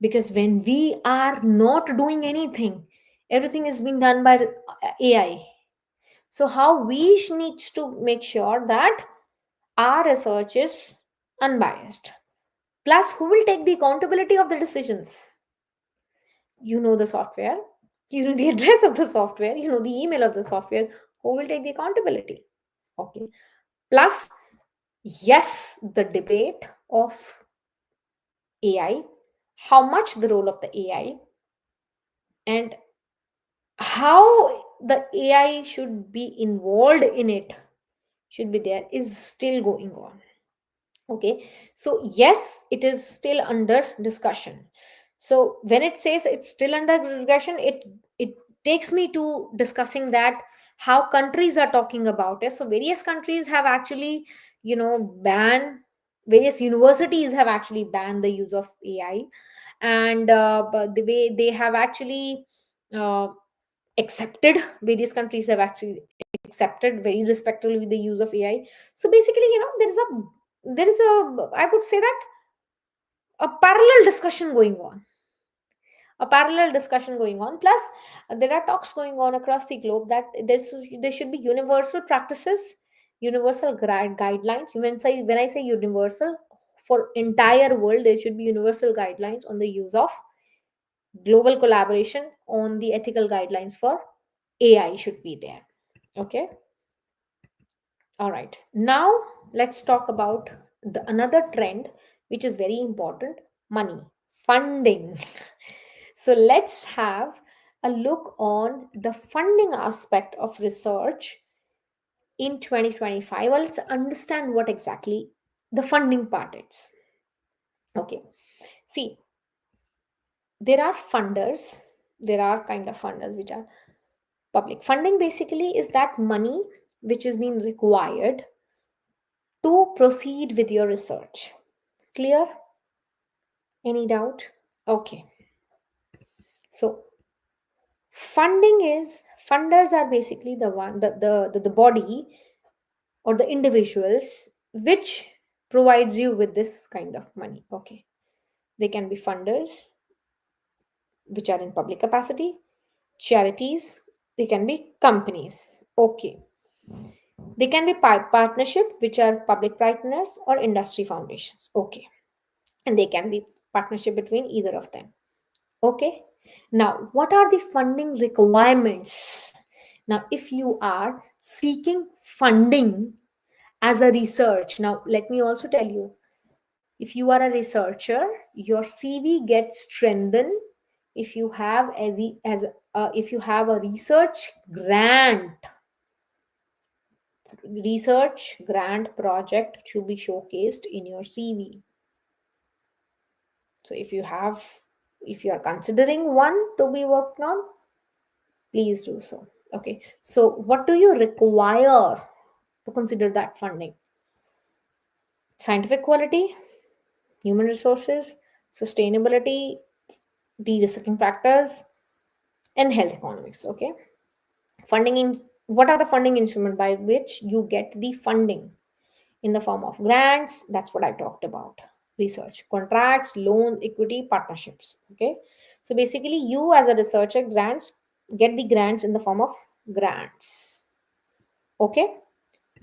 Because when we are not doing anything, everything is being done by AI. So how we needs to make sure that our research is unbiased. Plus, who will take the accountability of the decisions? You know the software, you know the address of the software, you know the email of the software. Who will take the accountability? Okay. Plus, yes, the debate of AI, how much the role of the AI, and how the AI should be involved in it, should be there, is still going on. Okay, so yes, it is still under discussion. So when it says it's still under discussion, it takes me to discussing that how countries are talking about it. So various countries have actually banned, various universities have actually banned the use of AI. And but the way they have actually uh, accepted, various countries have actually accepted very respectfully the use of AI. So basically, there is a, I would say that, a parallel discussion going on, a parallel discussion going on. Plus there are talks going on across the globe that there should be universal practices, universal guidelines. When I say universal, for entire world there should be universal guidelines on the use of global collaboration on the ethical guidelines for AI should be there. Okay. All right. Now let's talk about the another trend which is very important: money, funding. So let's have a look on the funding aspect of research in 2025. Well, let's understand what exactly the funding part is. Okay. See, there are funders, there are kind of funders which are public. Funding basically is that money which is being required to proceed with your research. Clear? Any doubt? Okay. So, funding is Funders are basically the one, the body or the individuals which provides you with this kind of money. Okay. They can be funders which are in public capacity, charities, they can be companies. Okay. They can be partnership, which are public partners or industry foundations. Okay. And they can be partnership between either of them. Okay. Now, what are the funding requirements? Now, if you are seeking funding as a research, now let me also tell you, if you are a researcher, your CV gets strengthened if you have if you have a research grant project to be showcased in your CV. So if you are considering one to be worked on, please do so. Okay. So what do you require to consider that funding? Scientific quality, human resources, sustainability, de-risking factors, and health economics. Okay. Funding in What are the funding instruments by which you get the funding? In the form of grants, that's what I talked about. Research, contracts, loan, equity, partnerships. Okay. So basically, you as a researcher get the grants in the form of grants. Okay.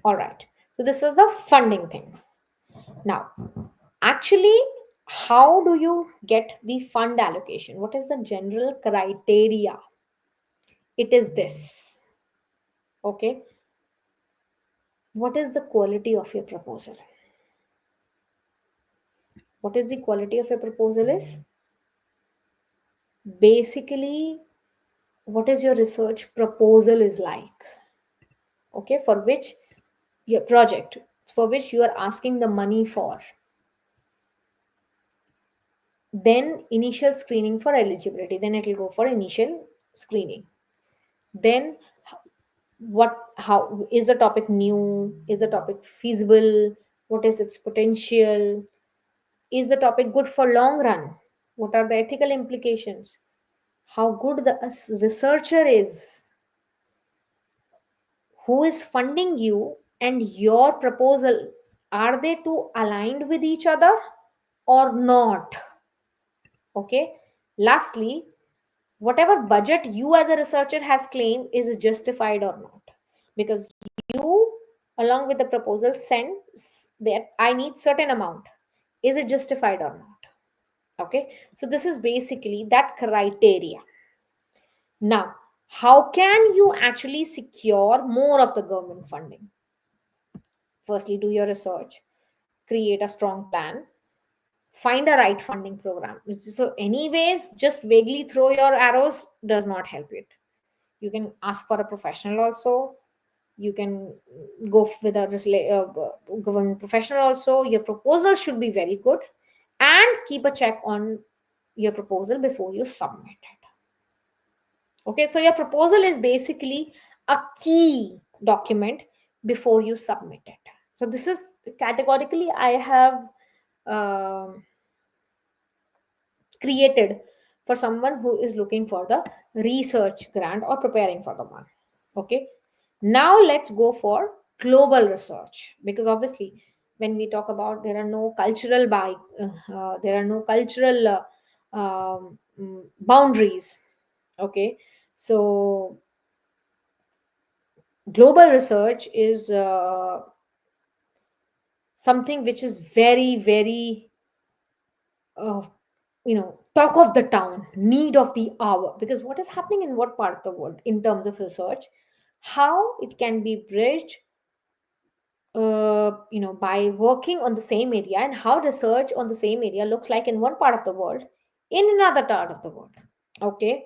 All right. So this was the funding thing. Now, actually, how do you get the fund allocation? What is the general criteria? It is this. Okay. What is the quality of your proposal? What is the quality of your proposal is? Basically, what is your research proposal is like? Okay, for which your project, for which you are asking the money for. Then initial screening for eligibility. Then it will go for initial screening. Then how is the topic new? Is the topic feasible? What is its potential? Is the topic good for long run? What are the ethical implications? How good the researcher is? Who is funding you and your proposal? Are they two aligned with each other or not? Okay. Lastly, whatever budget you as a researcher has claimed is justified or not, because you along with the proposal send that I need certain amount. Is it justified or not? Okay. So this is basically that criteria. Now, how can you actually secure more of the government funding? Firstly, do your research, create a strong plan, find a right funding program. So, anyways, just vaguely throw your arrows does not help it. You can ask for a professional also. You can go with a government professional also. Your proposal should be very good, and keep a check on your proposal before you submit it. Okay, so your proposal is basically a key document before you submit it. So this is categorically I have um created for someone who is looking for the research grant or preparing for the one. Okay, now let's go for global research, because obviously when we talk about there are no cultural boundaries. Okay, so global research is something which is very very uh, talk of the town, need of the hour, because what is happening in what part of the world in terms of research, how it can be bridged by working on the same area, and how research on the same area looks like in one part of the world in another part of the world. Okay.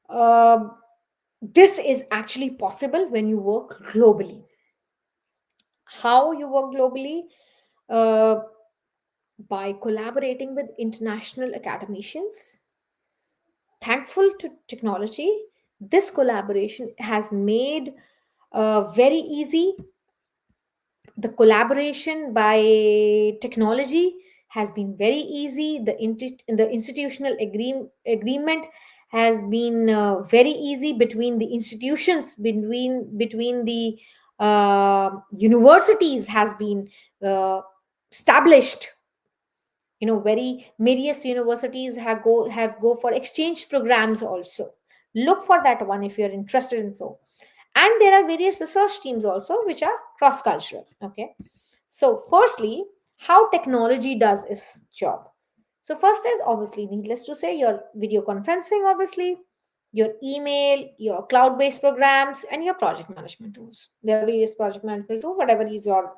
uh, this is actually possible when you work globally. How you work globally? uh, by collaborating with international academicians. Thankful to technology, this collaboration has made very easy. The collaboration by technology has been very easy. The institutional agreement has been very easy between the institutions, between the universities has been uh, established. Very various universities have go for exchange programs also. Look for that one if you're interested in so. And there are various research teams also which are cross cultural. Okay, so firstly, how technology does its job. So first is obviously needless to say your video conferencing, obviously your email, your cloud based programs, and your project management tools. There are various project management tools, whatever is your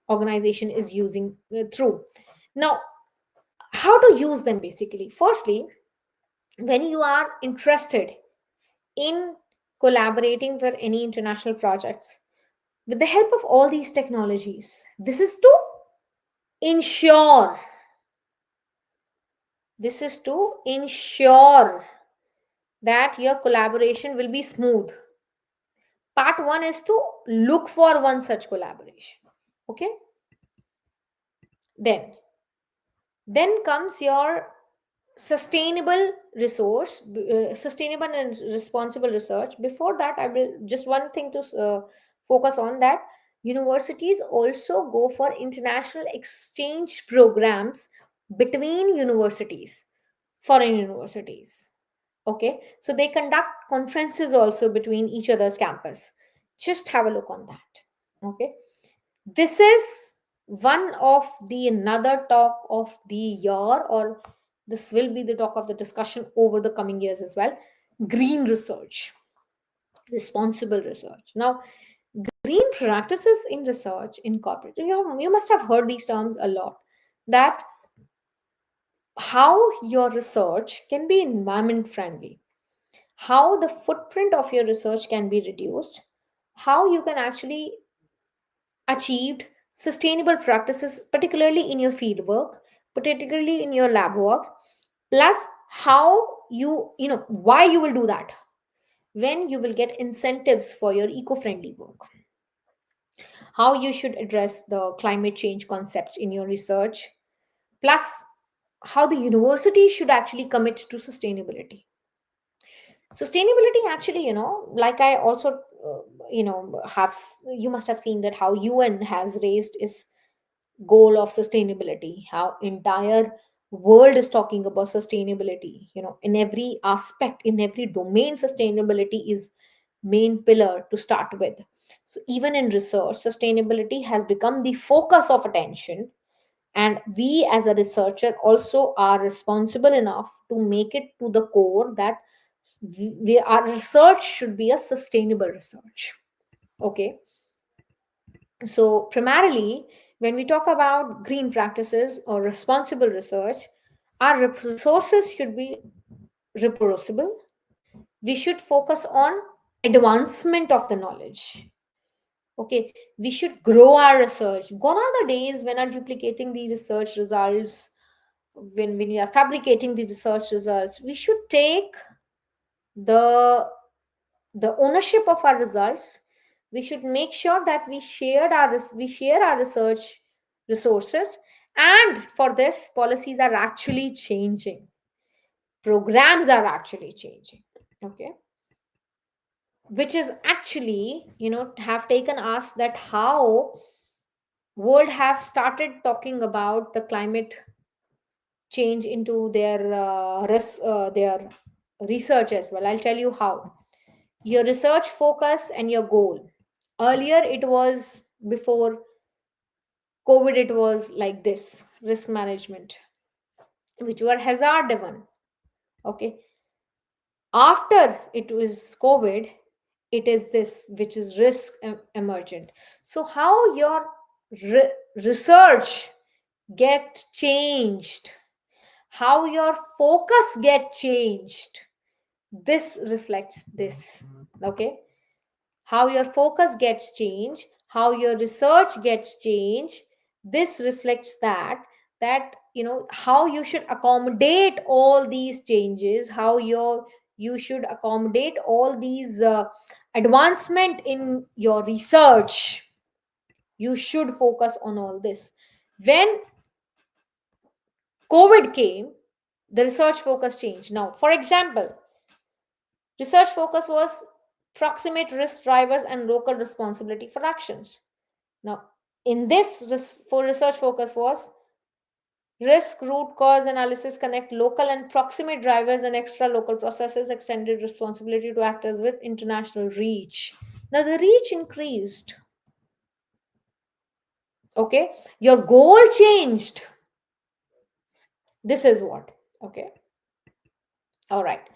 organization is using through. Now, how to use them basically. Firstly, when you are interested in collaborating for any international projects with the help of all these technologies, ensure this is to ensure that your collaboration will be smooth. Part 1 is to look for one such collaboration. Okay, then comes your sustainable and responsible research. Before that, I will just one thing to focus on that. Universities also go for international exchange programs between universities, foreign universities. Okay, so they conduct conferences also between each other's campus. Just have a look on that. Okay, this is one of the another talk of the year, or this will be the talk of the discussion over the coming years as well. Green research, responsible research. Now, green practices in research in corporate, you must have heard these terms a lot, that how your research can be environment friendly, how the footprint of your research can be reduced, how you can actually achieved sustainable practices, particularly in your field work, particularly in your lab work, plus how why you will do that, when you will get incentives for your eco-friendly work, how you should address the climate change concepts in your research, plus how the university should actually commit to sustainability. Actually, like I also have, you must have seen that how UN has raised its goal of sustainability, how entire world is talking about sustainability. In every aspect, in every domain, sustainability is main pillar to start with. So even in research, sustainability has become the focus of attention, and we as a researcher also are responsible enough to make it to the core that our research should be a sustainable research. Okay, so primarily, when we talk about green practices or responsible research, our resources should be reproducible. We should focus on advancement of the knowledge. Okay, we should grow our research. Gone are the days when are duplicating the research results, when we are fabricating the research results. We should take the the ownership of our results. We should make sure that we share our research resources, and for this, policies are actually changing, programs are actually changing. Okay, which is actually have taken us that how world have started talking about the climate change into their research as well. I'll tell you how. Your research focus and your goal. Earlier it was, before COVID, it was like this: risk management, which were hazard one. Okay, after it was COVID, it is this, which is risk emergent. So how your research get changed, how your focus get changed, this reflects this. Okay, how your focus gets changed, how your research gets changed, this reflects that how you should accommodate all these changes, how you should accommodate all these advancement in your research. You should focus on all this. When COVID came, the research focus changed. Now, for example, Research focus was proximate risk drivers and local responsibility for actions. Now, in this, for research focus was risk root cause analysis, connect local and proximate drivers and extra local processes, extended responsibility to actors with international reach. Now, the reach increased. Okay, your goal changed. This is what. Okay, all right.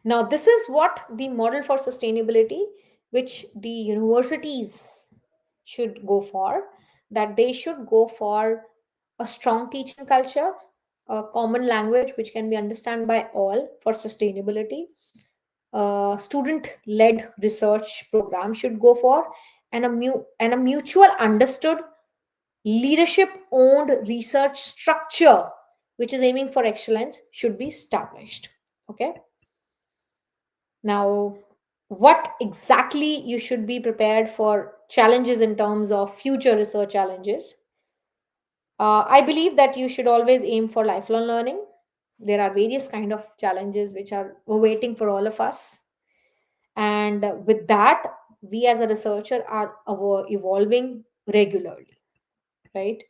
Now, this is what the model for sustainability, which the universities should go for, that they should go for a strong teaching culture, a common language which can be understood by all for sustainability, student led research program should go for, and a mutual understood leadership owned research structure which is aiming for excellence should be established. Okay, now what exactly you should be prepared for challenges in terms of future research challenges. I believe that you should always aim for lifelong learning. There are various kind of challenges which are waiting for all of us, and with that, we as a researcher are evolving regularly, right?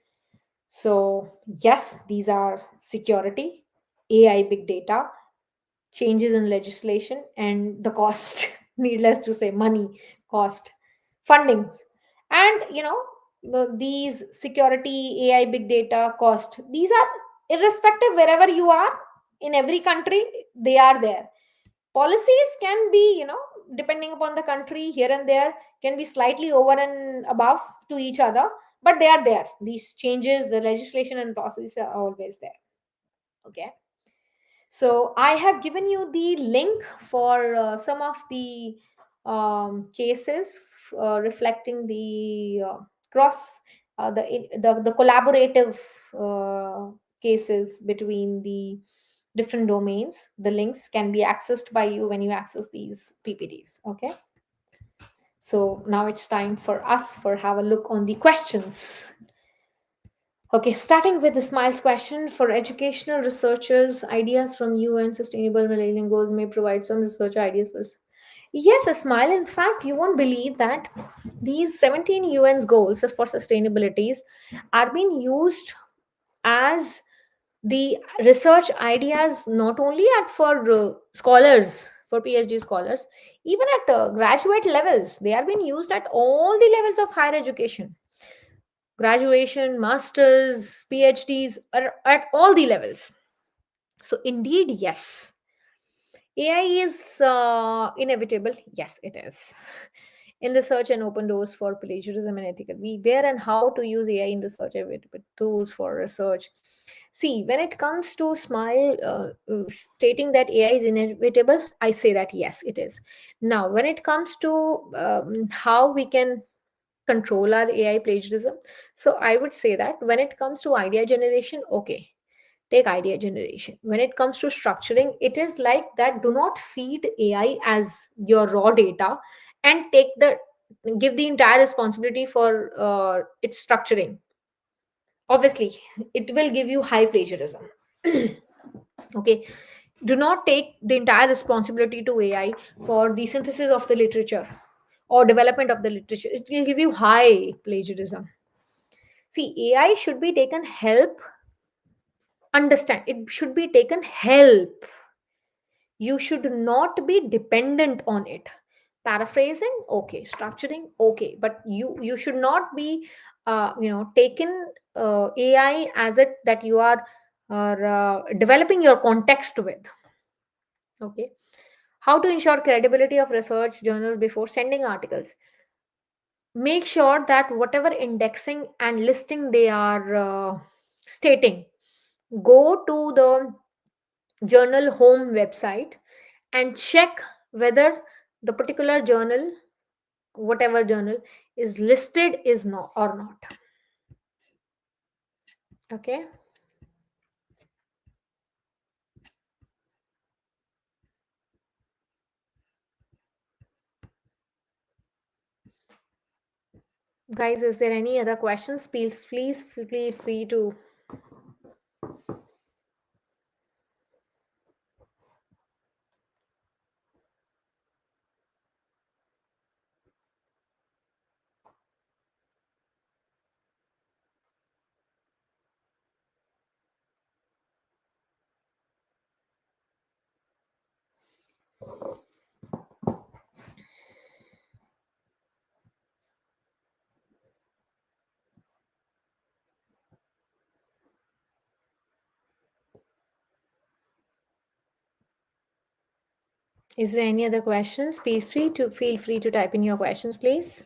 So yes, these are security, AI, big data, changes in legislation, and the cost. Needless to say, money, cost, fundings, and these security, AI, big data, cost, these are irrespective wherever you are in every country, they are there. Policies can be, depending upon the country, here and there, can be slightly over and above to each other, but they are there. These changes, the legislation and processes are always there. Okay, so I have given you the link for some of the cases reflecting the cross the collaborative cases between the different domains. The links can be accessed by you when you access these PPTs. Okay, so now it's time for us for have a look on the questions. Okay, starting with the Smiles question, for educational researchers, ideas from UN Sustainable Millennium Goals may provide some research ideas for. Yes, a smile. In fact, you won't believe that these 17 UN's goals for sustainabilities are being used as the research ideas not only at for scholars, for PhD scholars, even at graduate levels. They are being used at all the levels of higher education, graduation, masters, PhDs, are at all the levels. So indeed, yes, AI is inevitable. Yes, it is. In research and open doors for plagiarism and ethical. We where and how to use AI in research tools for research. See, when it comes to Smile stating that AI is inevitable, I say that yes, it is. Now, when it comes to how we can control our AI plagiarism. So I would say that when it comes to idea generation, okay, take idea generation. When it comes to structuring, it is like that. Do not feed AI as your raw data and give the entire responsibility for its structuring. Obviously, it will give you high plagiarism. Okay, do not take the entire responsibility to AI for the synthesis of the literature or development of the literature. It will give you high plagiarism. See, AI should be taken help, understand. It should be taken help. You should not be dependent on it. Paraphrasing, okay. Structuring, okay. But you should not be, taken AI as it that you are developing your context with. Okay. How to ensure credibility of research journals before sending articles? Make sure that whatever indexing and listing they are stating, go to the journal home website and check whether the particular journal, whatever journal is listed, is not or not. Okay, guys, is there any other questions? Please feel free to. Is there any other questions? Feel free to type in your questions, please.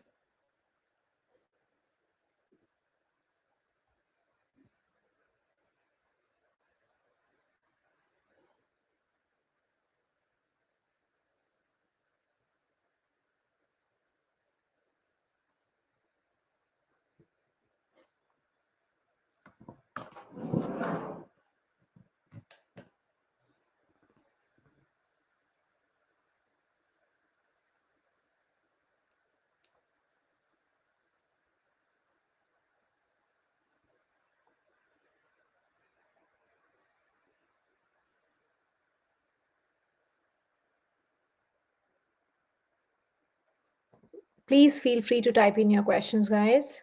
Please feel free to type in your questions, guys.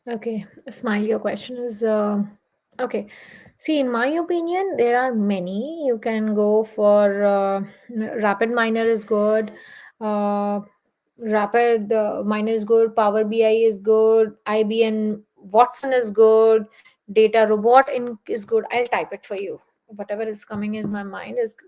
Okay, Smile, your question is okay. See, in my opinion, there are many. You can go for Rapid Miner is good. Uh, Rapid Miner is good. Power BI is good. IBM Watson is good. Data Robot Inc. is good. I'll type it for you. Whatever is coming in my mind is good.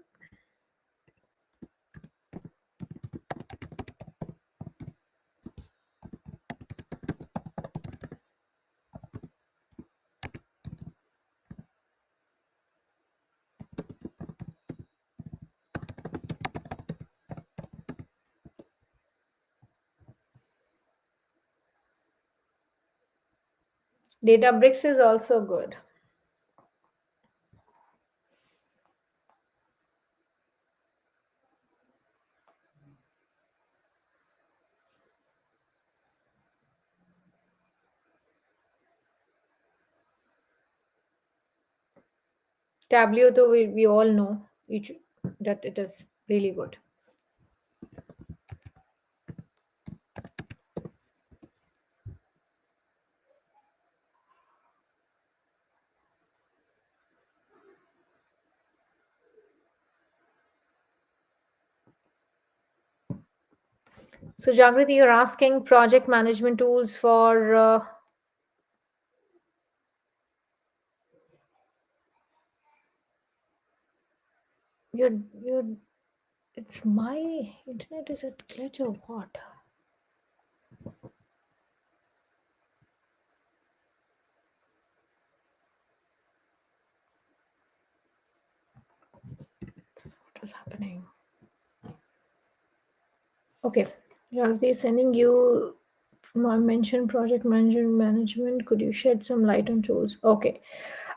Databricks is also good. Tableau, though, we all know that it is really good. So, Jagriti, you're asking project management tools for your. It's my internet is at glitch or what? What is happening? Okay, Jagriti is sending you. I mentioned project management. Could you shed some light on tools? Okay.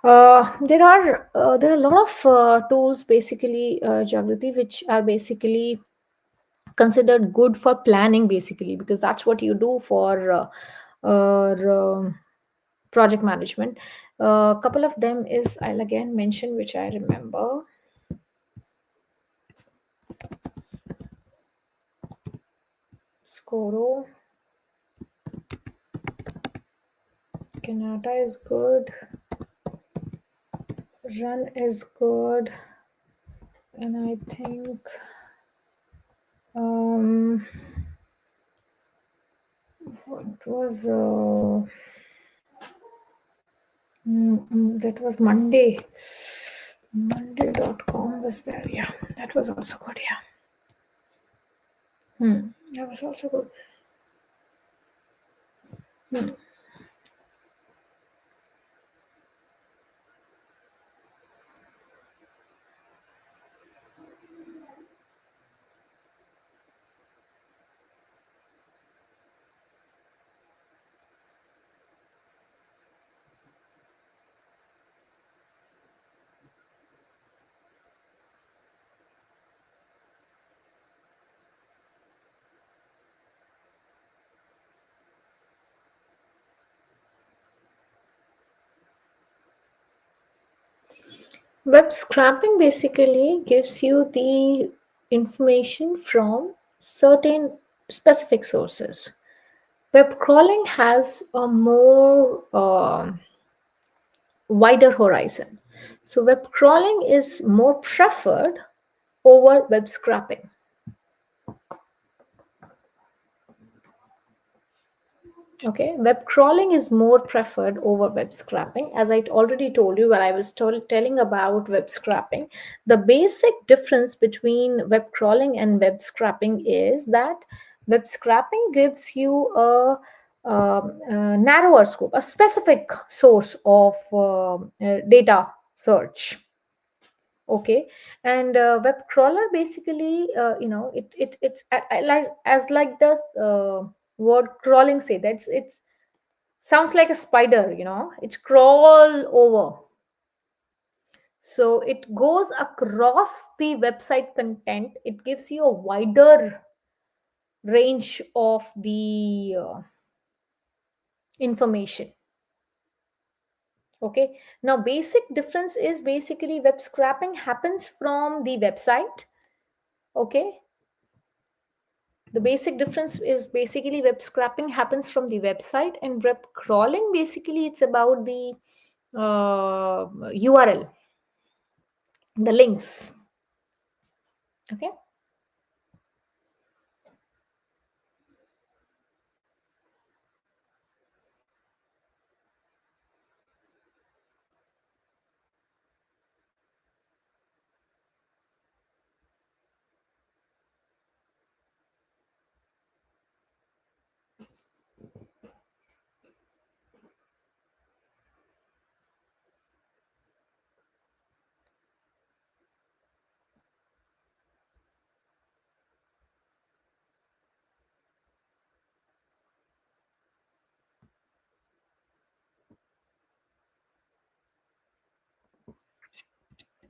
There are a lot of tools basically, Jagriti, which are basically considered good for planning basically because that's what you do for project management. A couple of them is I'll again mention which I remember. Scoro, Kanata is good, Run is good, and I think what was That was Monday. Monday.com was there. Yeah, that was also good. Yeah. That was also good. Web scraping basically gives you the information from certain specific sources. Web crawling has a more wider horizon. So, web crawling is more preferred over web scraping. Okay, web crawling is more preferred over web scraping. As I already told you when I was telling about web scraping, the basic difference between web crawling and web scraping is that web scraping gives you a narrower scope, a specific source of data search. Okay, and web crawler basically, it's like as like the word crawling say that's it's sounds like a spider, it crawl over, so it goes across the website content, it gives you a wider range of the information. Okay, now basic difference is basically web scraping happens from the website. Okay, the basic difference is basically web scraping happens from the website, and web crawling basically it's about the URL, the links. Okay.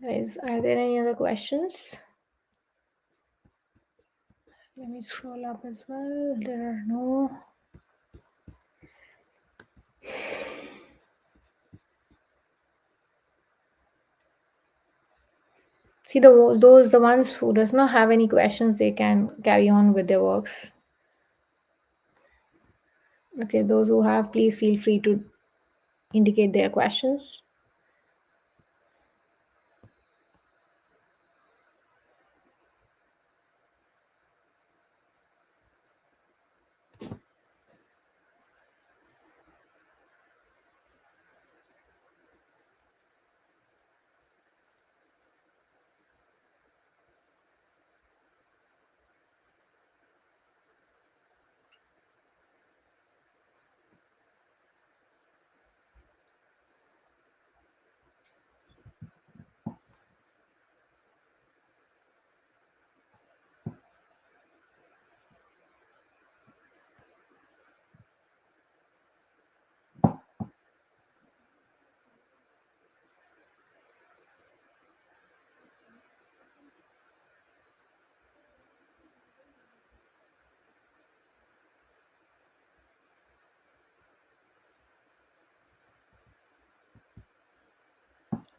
Guys, are there any other questions? Let me scroll up as well. There are no. See, the ones who does not have any questions, they can carry on with their works. Okay, those who have, please feel free to indicate their questions.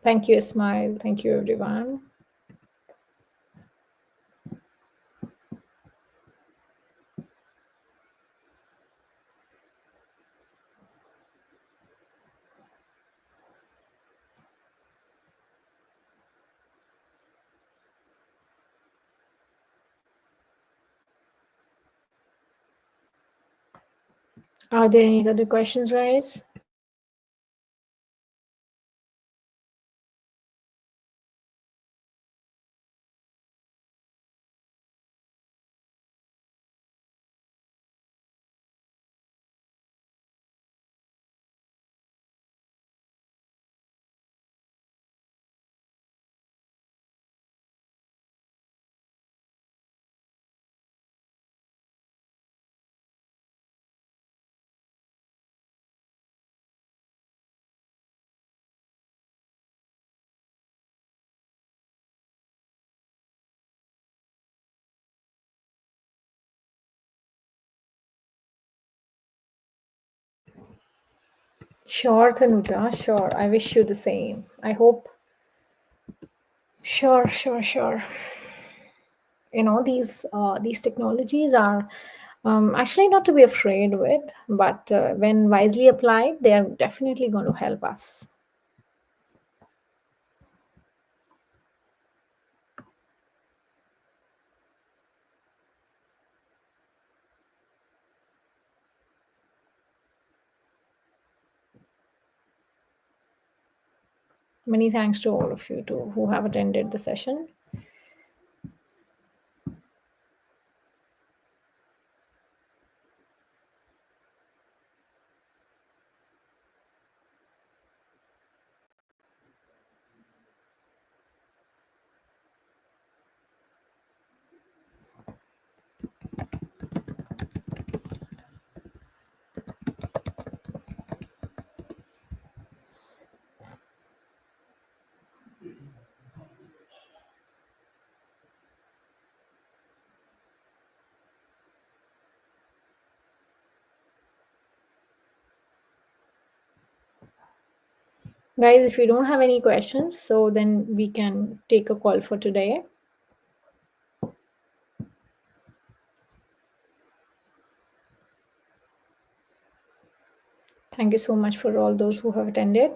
Thank you, Ismail. Thank you, everyone. Are there any other questions, guys? Sure, Tanuja, sure. I wish you the same. I hope. Sure, sure, sure. These technologies are actually not to be afraid with, but when wisely applied, they are definitely going to help us. Many thanks to all of you too who have attended the session. Guys, if you don't have any questions, so then we can take a call for today. Thank you so much for all those who have attended.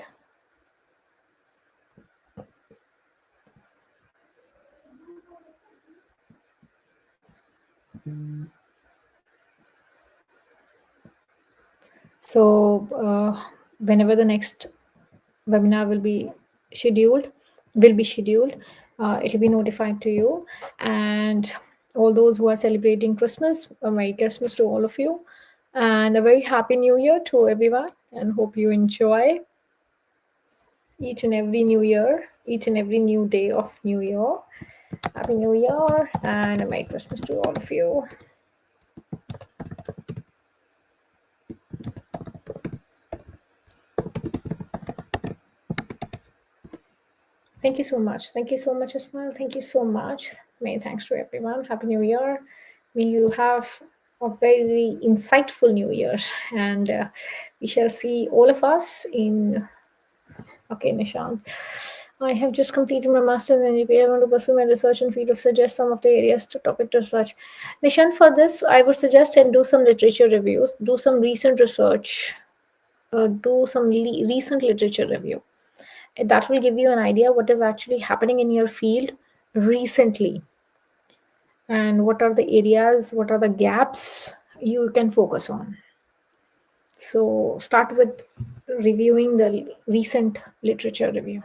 So, whenever the next webinar scheduled, will be scheduled, it will be notified to you. And all those who are celebrating Christmas, a Merry Christmas to all of you, and a very Happy New Year to everyone. And hope you enjoy each and every new year, each and every new day of New Year. Happy New Year and a Merry Christmas to all of you. Thank you so much. Thank you so much, Ismail. Thank you so much. Many thanks to everyone. Happy New Year. May you have a very insightful New Year. And we shall see all of us in. Okay, Nishant. I have just completed my master's in education. I want to pursue my research and field of suggest some of the areas to topic to research. Nishant, for this, I would suggest and do some literature reviews, do some recent research, do some recent literature review. That will give you an idea what is actually happening in your field recently and what are the areas, what are the gaps you can focus on. So start with reviewing the recent literature review.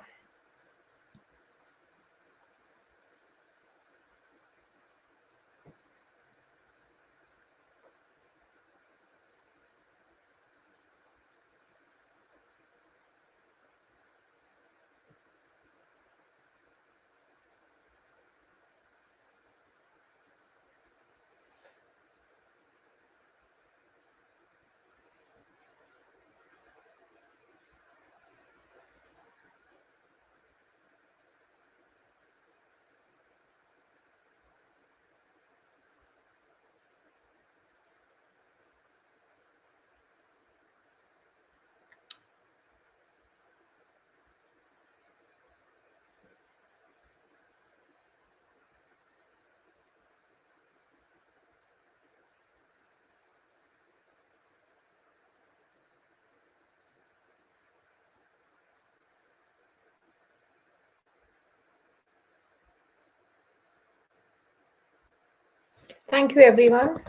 Thank you, everyone.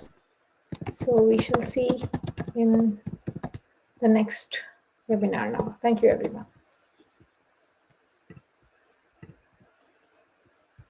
So we shall see in the next webinar now. Thank you, everyone.